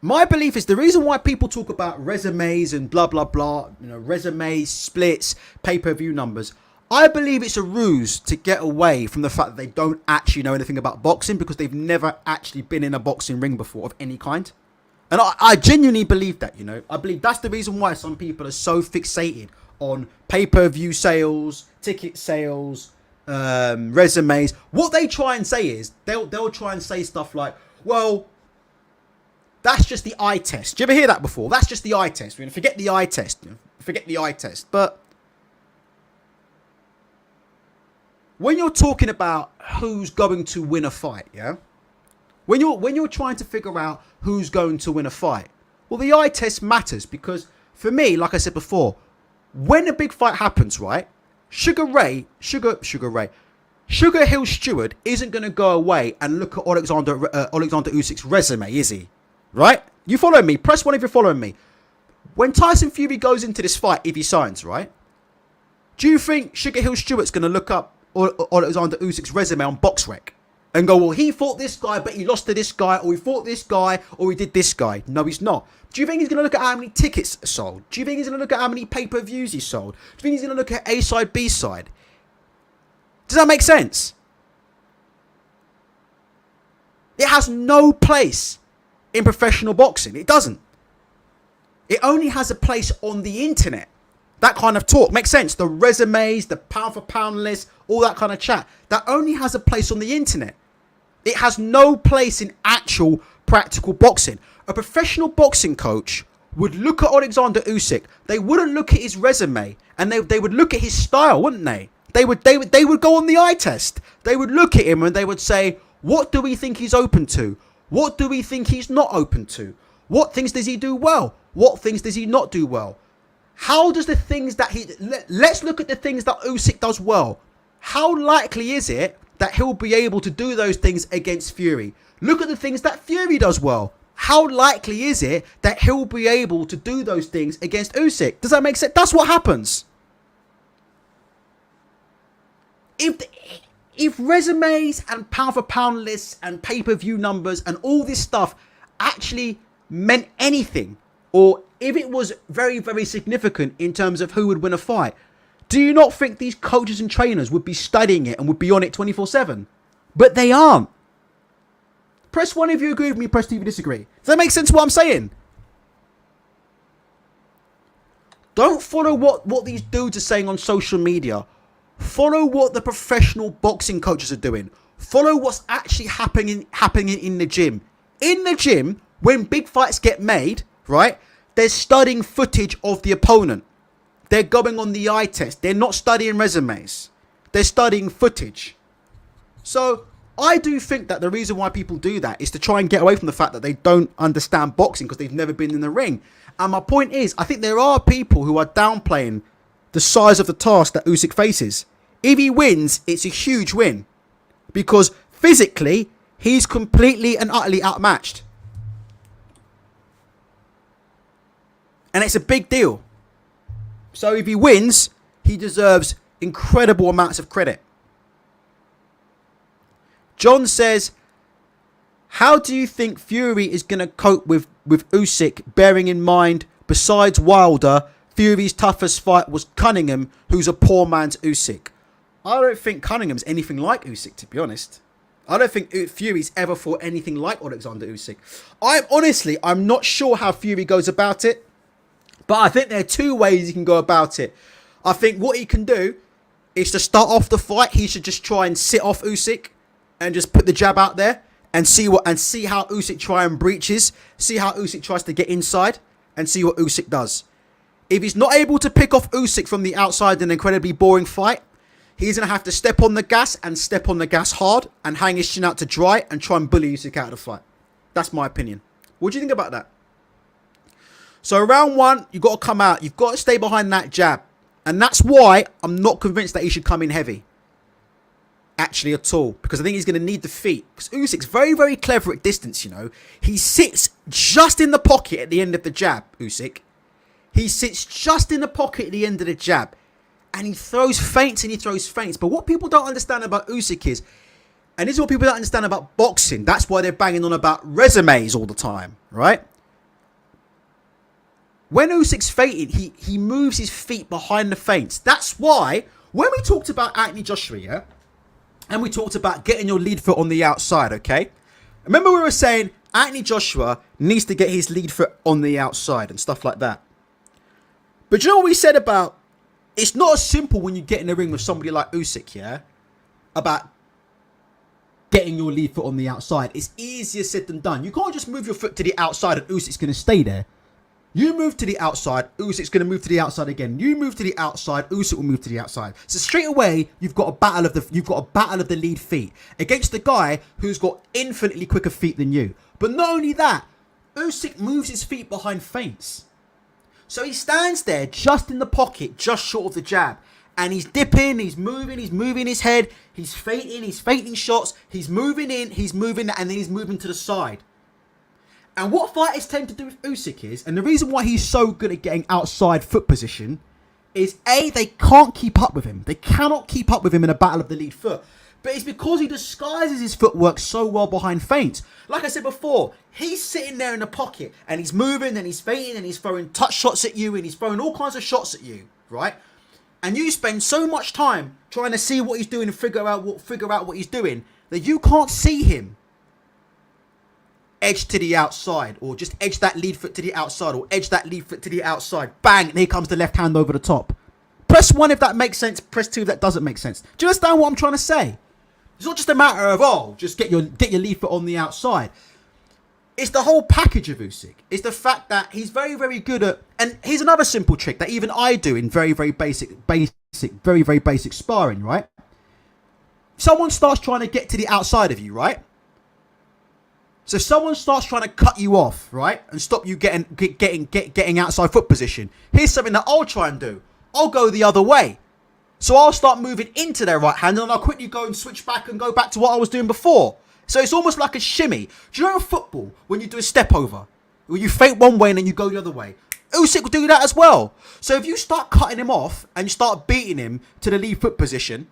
My belief is the reason why people talk about resumes and blah blah blah, you know, resumes, splits, pay-per-view numbers. I believe it's a ruse to get away from the fact that they don't actually know anything about boxing because they've never actually been in a boxing ring before of any kind. And I genuinely believe that, you know. I believe that's the reason why some people are so fixated on pay-per-view sales, ticket sales, resumes. What they try and say is, they'll try and say stuff like, well, that's just the eye test. Do you ever hear that before? That's just the eye test. We're going to forget the eye test. Forget the eye test. But when you're talking about who's going to win a fight, yeah? When you're trying to figure out who's going to win a fight, well, the eye test matters because for me, like I said before, when a big fight happens, right? Sugar Hill Stewart isn't going to go away and look at Alexander Usyk's resume, is he? Right? You following me? Press 1 if you're following me. When Tyson Fury goes into this fight, if he signs, right? Do you think Sugar Hill Stewart's going to look up Alexander Usyk's resume on BoxRec and go, well, he fought this guy, but he lost to this guy, or he fought this guy, or he did this guy? No, he's not. Do you think he's going to look at how many tickets are sold? Do you think he's going to look at how many pay-per-views he sold? Do you think he's going to look at A side, B side? Does that make sense? It has no place in professional boxing. It doesn't. It only has a place on the internet. That kind of talk makes sense. The resumes, the pound for pound list, all that kind of chat. That only has a place on the internet. It has no place in actual practical boxing. A professional boxing coach would look at Alexander Usyk. They wouldn't look at his resume, and they would look at his style, wouldn't they? They would go on the eye test. They would look at him and they would say, what do we think he's open to? What do we think he's not open to? What things does he do well? What things does he not do well? How does the things that let's look at the things that Usyk does well. How likely is it that he'll be able to do those things against Fury? Look at the things that Fury does well. How likely is it that he'll be able to do those things against Usyk? Does that make sense? That's what happens. If resumes and pound for pound lists and pay-per-view numbers and all this stuff actually meant anything, or if it was very, very significant in terms of who would win a fight, do you not think these coaches and trainers would be studying it and would be on it 24/7? But they aren't. Press 1 if you agree with me, press 2 if you disagree. Does that make sense what I'm saying? Don't follow what these dudes are saying on social media. Follow what the professional boxing coaches are doing. Follow what's actually happening in the gym. In the gym, when big fights get made, right, they're studying footage of the opponent. They're going on the eye test. They're not studying resumes. They're studying footage. So I do think that the reason why people do that is to try and get away from the fact that they don't understand boxing because they've never been in the ring. And my point is, I think there are people who are downplaying the size of the task that Usyk faces. If he wins, it's a huge win because physically he's completely and utterly outmatched. And it's a big deal. So if he wins, he deserves incredible amounts of credit. John says, how do you think Fury is going to cope with Usyk, bearing in mind, besides Wilder, Fury's toughest fight was Cunningham, who's a poor man's Usyk? I don't think Cunningham's anything like Usyk, to be honest. I don't think Fury's ever fought anything like Alexander Usyk. I'm not sure how Fury goes about it, but I think there are two ways he can go about it. I think what he can do is to start off the fight, he should just try and sit off Usyk and just put the jab out there and see how Usyk try and breaches, see how Usyk tries to get inside and see what Usyk does. If he's not able to pick off Usyk from the outside in an incredibly boring fight, he's going to have to step on the gas and step on the gas hard and hang his chin out to dry and try and bully Usyk out of the fight. That's my opinion. What do you think about that? So round 1, you've got to come out. You've got to stay behind that jab. And that's why I'm not convinced that he should come in heavy. Actually at all. Because I think he's going to need the feet. Because Usyk's very, very clever at distance, you know. He sits just in the pocket at the end of the jab, Usyk. He sits just in the pocket at the end of the jab. And he throws feints and he throws feints. But what people don't understand about Usyk is, and this is what people don't understand about boxing. That's why they're banging on about resumes all the time, right? When Usyk's feinting, he moves his feet behind the feints. That's why when we talked about Anthony Joshua, yeah, and we talked about getting your lead foot on the outside, okay? Remember we were saying Anthony Joshua needs to get his lead foot on the outside and stuff like that. But you know what we said about, it's not as simple when you get in the ring with somebody like Usyk, yeah, about getting your lead foot on the outside. It's easier said than done. You can't just move your foot to the outside and Usyk's going to stay there. You move to the outside, Usyk's going to move to the outside again. You move to the outside, Usyk will move to the outside. So straight away, you've got a battle of the lead feet against the guy who's got infinitely quicker feet than you. But not only that, Usyk moves his feet behind feints. So he stands there just in the pocket, just short of the jab. And he's dipping, he's moving his head, he's feinting shots, he's moving in, he's moving, and then he's moving to the side. And what fighters tend to do with Usyk is, and the reason why he's so good at getting outside foot position, is A, they can't keep up with him. They cannot keep up with him in a battle of the lead foot. But it's because he disguises his footwork so well behind feints. Like I said before, he's sitting there in the pocket, and he's moving, and he's feinting, and he's throwing touch shots at you, and he's throwing all kinds of shots at you, right? And you spend so much time trying to see what he's doing and figure out what he's doing, that you can't see him edge to the outside, or just edge that lead foot to the outside, or edge that lead foot to the outside. Bang, and here comes the left hand over the top. Press 1 if that makes sense, press 2 if that doesn't make sense. Do you understand what I'm trying to say? It's not just a matter of, oh, just get your lead foot on the outside. It's the whole package of Usyk. It's the fact that he's very, very good at, and here's another simple trick that even I do in very, very basic, very, very basic sparring, right? Someone starts trying to get to the outside of you, right? So if someone starts trying to cut you off, right, and stop you getting outside foot position, here's something that I'll try and do. I'll go the other way. So I'll start moving into their right hand, and then I'll quickly go and switch back and go back to what I was doing before. So it's almost like a shimmy. Do you know in football, when you do a step over, when you feint one way and then you go the other way? Usyk will do that as well. So if you start cutting him off and you start beating him to the lead foot position,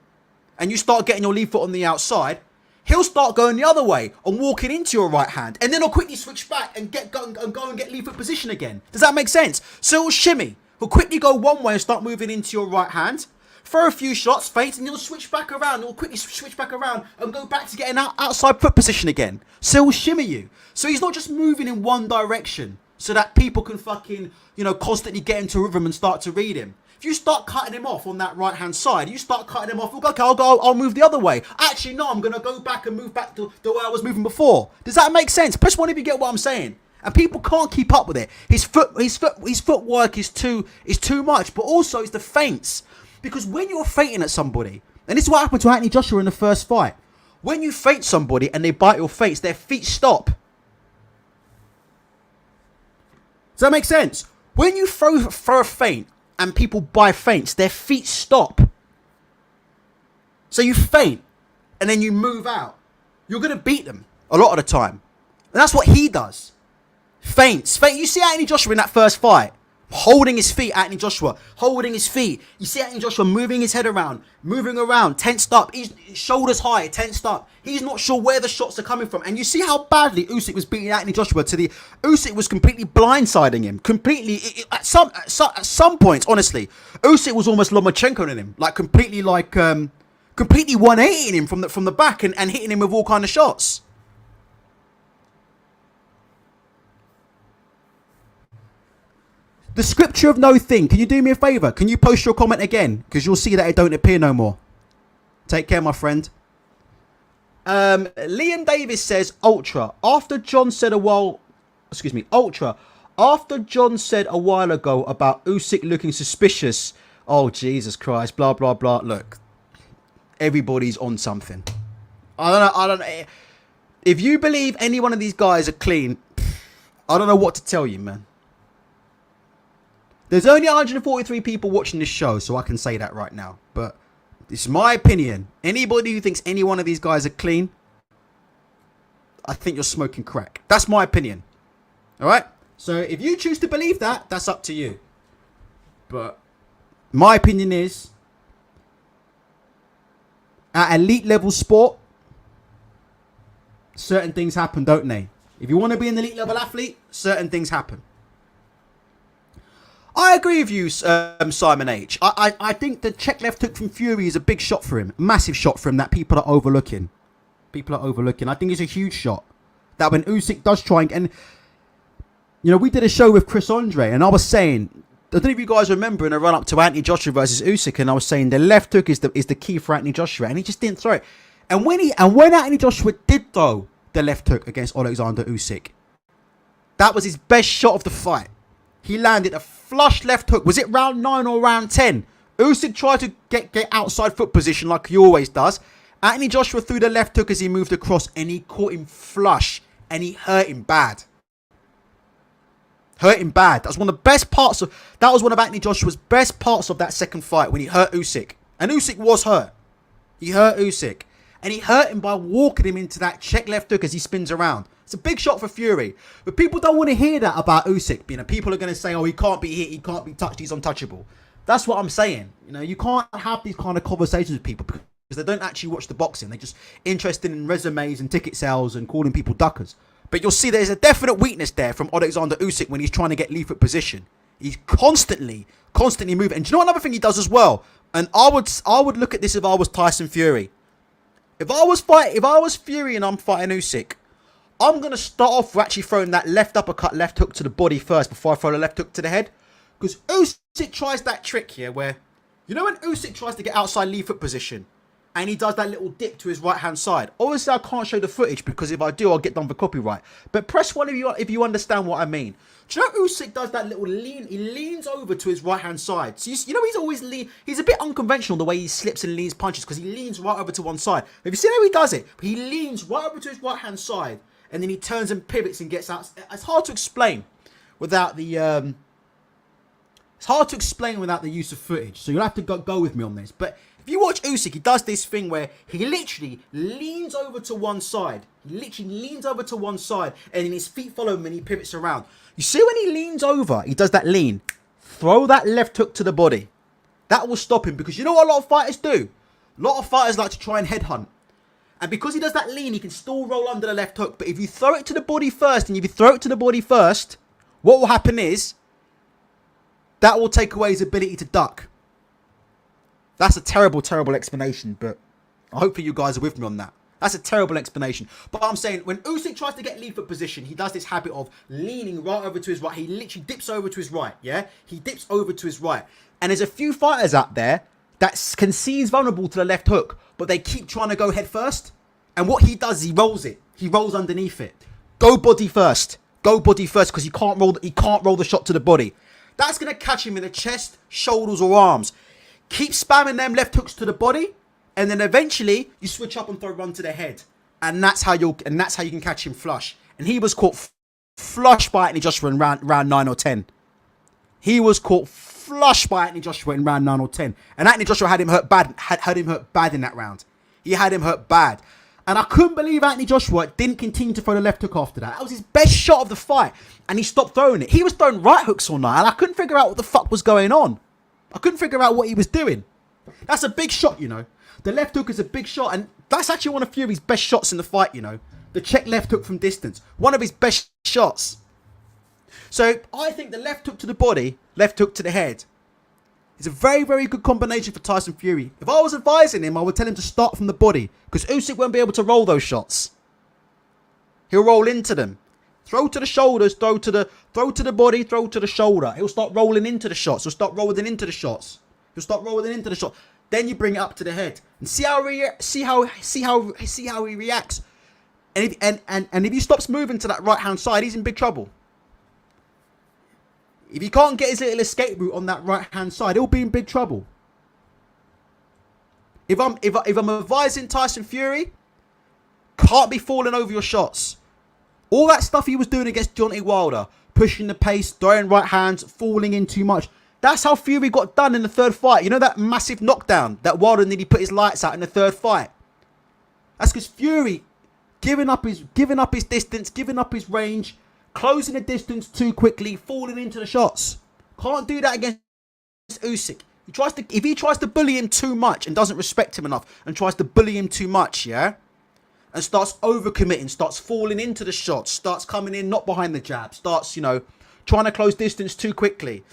and you start getting your lead foot on the outside, he'll start going the other way and walking into your right hand, and then he'll quickly switch back and go and get lead foot position again. Does that make sense? So he'll shimmy. He'll quickly go one way and start moving into your right hand, throw a few shots, feint, and he'll switch back around. He'll quickly switch back around and go back to getting outside foot position again. So he'll shimmy you. So he's not just moving in one direction so that people can fucking, constantly get into rhythm and start to read him. If you start cutting him off on that right-hand side, you start cutting him off, okay, I'll move the other way. Actually, no, I'm going to go back and move back to the way I was moving before. Does that make sense? Press 1 if you get what I'm saying. And people can't keep up with it. His footwork is too much, but also it's the feints. Because when you're feinting at somebody, and this is what happened to Anthony Joshua in the first fight. When you feint somebody and they bite your feints, their feet stop. Does that make sense? When you throw a feint and people buy feints, their feet stop. So you feint and then you move out. You're going to beat them a lot of the time. And that's what he does. Feints. You see Anthony Joshua in that first fight. Holding his feet, Anthony Joshua. Holding his feet. You see Anthony Joshua moving his head around. Moving around. Tensed up. His shoulders high. Tensed up. He's not sure where the shots are coming from. And you see how badly Usyk was beating Anthony Joshua to the... Usyk was completely blindsiding him. Completely... At some points, honestly, Usyk was almost Lomachenko in him. Completely 180ing him from the back and hitting him with all kind of shots. The scripture of no thing. Can you do me a favour? Can you post your comment again? Because you'll see that it don't appear no more. Take care, my friend. Liam Davis says, Ultra. After John said a while... Excuse me. Ultra. After John said a while ago about Usyk looking suspicious. Oh, Jesus Christ. Blah, blah, blah. Look. Everybody's on something. I don't know. If you believe any one of these guys are clean, I don't know what to tell you, man. There's only 143 people watching this show, so I can say that right now. But it's my opinion. Anybody who thinks any one of these guys are clean, I think you're smoking crack. That's my opinion. All right? So if you choose to believe that, that's up to you. But my opinion is, at elite level sport, certain things happen, don't they? If you want to be an elite level athlete, certain things happen. I agree with you, Simon H. I think the check left hook from Fury is a big shot for him. Massive shot for him that people are overlooking. I think it's a huge shot. That when Usyk does try and... we did a show with Chris Andre and I was saying... I don't know if you guys remember in a run-up to Anthony Joshua versus Usyk, and I was saying the left hook is the key for Anthony Joshua, and he just didn't throw it. And when Anthony Joshua did throw the left hook against Alexander Usyk, that was his best shot of the fight. He landed a flush left hook. Was it round 9 or round 10? Usyk tried to get outside foot position like he always does. Anthony Joshua threw the left hook as he moved across, and he caught him flush, and he hurt him bad. That was one of the best parts of... That was one of Anthony Joshua's best parts of that second fight, when he hurt Usyk. And Usyk was hurt. He hurt Usyk. And he hurt him by walking him into that check left hook as he spins around. It's a big shot for Fury. But people don't want to hear that about Usyk. People are going to say, oh, he can't be hit, he can't be touched, he's untouchable. That's what I'm saying. You can't have these kind of conversations with people because they don't actually watch the boxing. They're just interested in resumes and ticket sales and calling people duckers. But you'll see there's a definite weakness there from Alexander Usyk when he's trying to get lead foot position. He's constantly moving. And do you know another thing he does as well? And I would look at this if I was Tyson Fury. If I was Fury and I'm fighting Usyk, I'm going to start off with actually throwing that left uppercut, left hook to the body first before I throw the left hook to the head. Because Usyk tries that trick here where, when Usyk tries to get outside lead foot position and he does that little dip to his right-hand side. Obviously, I can't show the footage because if I do, I'll get done for copyright. But press 1 if you understand what I mean. Do you know Usyk does that little lean? He leans over to his right-hand side. So he's always he's a bit unconventional the way he slips and leans punches because he leans right over to one side. Have you seen how he does it? He leans right over to his right-hand side. and then he turns and pivots and gets out. It's hard to explain without the use of footage. So you'll have to go with me on this. But if you watch Usyk, he does this thing where he literally leans over to one side. And then his feet follow him and he pivots around. You see when he leans over, he does that lean. Throw that left hook to the body. That will stop him, because you know what a lot of fighters do? A lot of fighters like to try and headhunt. And because he does that lean, he can still roll under the left hook. But if you throw it to the body first, what will happen is that will take away his ability to duck. That's a terrible, terrible explanation, but hopefully you guys are with me on that. That's a terrible explanation. But I'm saying, when Usyk tries to get lead foot position, he does this habit of leaning right over to his right. He literally dips over to his right, yeah? He dips over to his right. And there's a few fighters out there that can see he's vulnerable to the left hook, but they keep trying to go head first. And what he does is he rolls it. He rolls underneath it. Go body first, because he can't roll the shot to the body. That's going to catch him in the chest, shoulders, or arms. Keep spamming them left hooks to the body, and then eventually you switch up and throw one to the head, and that's how you can catch him flush. And he was caught flush by Anthony Joshua in round 9 or 10. He was caught flush by Anthony Joshua in round 9 or 10, and Anthony Joshua had him hurt bad. Had him hurt bad in that round. He had him hurt bad, and I couldn't believe Anthony Joshua didn't continue to throw the left hook after that. That was his best shot of the fight, and he stopped throwing it. He was throwing right hooks all night, and I couldn't figure out what the fuck was going on. I couldn't figure out what he was doing. That's a big shot, you know. The left hook is a big shot, and that's actually one of Fury's best shots in the fight, you know. The check left hook from distance. One of his best shots. So I think the left hook to the body, left hook to the head, is a very, very good combination for Tyson Fury. If I was advising him, I would tell him to start from the body, because Usyk won't be able to roll those shots. He'll roll into them. Throw to the shoulders, throw to the body, throw to the shoulder. He'll start rolling into the shots. He'll start rolling into the shots. Then you bring it up to the head and see how he reacts. And if he stops moving to that right hand side, he's in big trouble. If he can't get his little escape route on that right hand side, he'll be in big trouble. If I'm advising Tyson Fury, can't be falling over your shots. All that stuff he was doing against Deontay Wilder, pushing the pace, throwing right hands, falling in too much. That's how Fury got done in the third fight. You know that massive knockdown that Wilder nearly put his lights out in the third fight? That's because Fury giving up his distance, giving up his range, closing the distance too quickly, falling into the shots. Can't do that against Usyk. If he tries to bully him too much and doesn't respect him enough and tries to bully him too much, yeah? And starts overcommitting, starts falling into the shots, starts coming in not behind the jab, starts, you know, trying to close distance too quickly.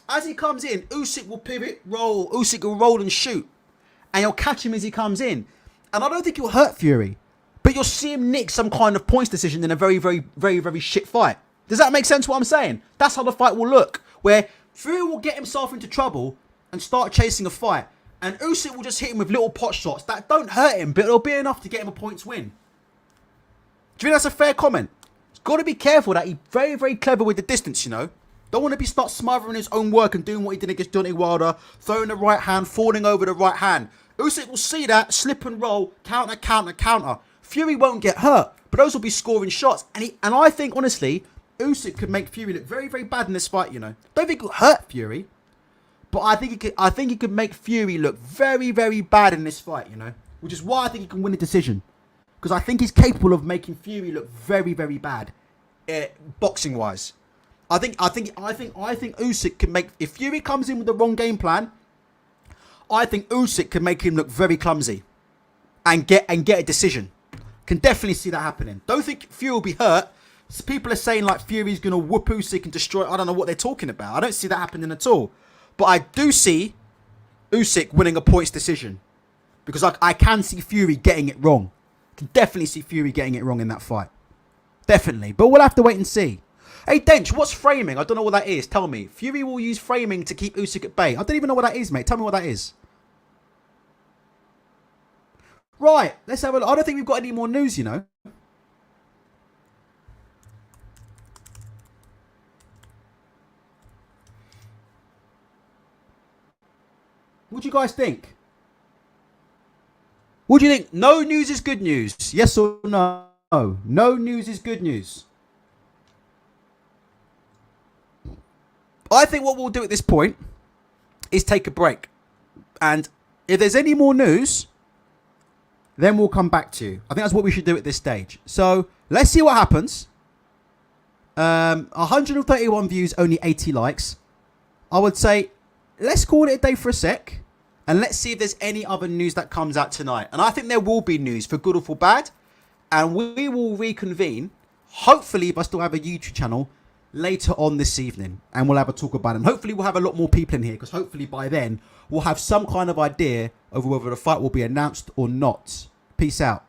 As he comes in, Usyk will pivot, roll. Usyk will roll and shoot. And you'll catch him as he comes in. And I don't think he'll hurt Fury. But you'll see him nick some kind of points decision in a very, very, very, very shit fight. Does that make sense what I'm saying? That's how the fight will look. Where Fury will get himself into trouble and start chasing a fight. And Usyk will just hit him with little pot shots that don't hurt him, but it'll be enough to get him a points win. Do you think that's a fair comment? He's got to be careful that he's very, very clever with the distance, you know. Don't want to start smothering his own work and doing what he did against Deontay Wilder, throwing the right hand, falling over the right hand. Usyk will see that, slip and roll, counter, counter, counter. Fury won't get hurt, but those will be scoring shots. And I think, honestly, Usyk could make Fury look very, very bad in this fight, you know. Don't think it'll hurt Fury, but I think he could make Fury look very, very bad in this fight, you know. Which is why I think he can win a decision. Because I think he's capable of making Fury look very, very bad, boxing-wise. I think Usyk can make, if Fury comes in with the wrong game plan, I think Usyk can make him look very clumsy and get a decision. Can definitely see that happening. Don't think Fury will be hurt. People are saying like Fury's going to whoop Usyk and destroy. I don't know what they're talking about. I don't see that happening at all. But I do see Usyk winning a points decision because I can see Fury getting it wrong. Can definitely see Fury getting it wrong in that fight. Definitely. But we'll have to wait and see. Hey, Dench, what's framing? I don't know what that is. Tell me. Fury will use framing to keep Usyk at bay. I don't even know what that is, mate. Tell me what that is. Right. Let's have a look. I don't think we've got any more news, you know. What do you guys think? What do you think? No news is good news. Yes or no? No news is good news. I think what we'll do at this point is take a break. And if there's any more news, then we'll come back to you. I think that's what we should do at this stage. So let's see what happens. 131 views, only 80 likes. I would say let's call it a day for a sec. And let's see if there's any other news that comes out tonight. And I think there will be news, for good or for bad. And we will reconvene, hopefully, if I still have a YouTube channel, later on this evening. And we'll have a talk about it. And hopefully we'll have a lot more people in here. Because hopefully by then, we'll have some kind of idea of whether the fight will be announced or not. Peace out.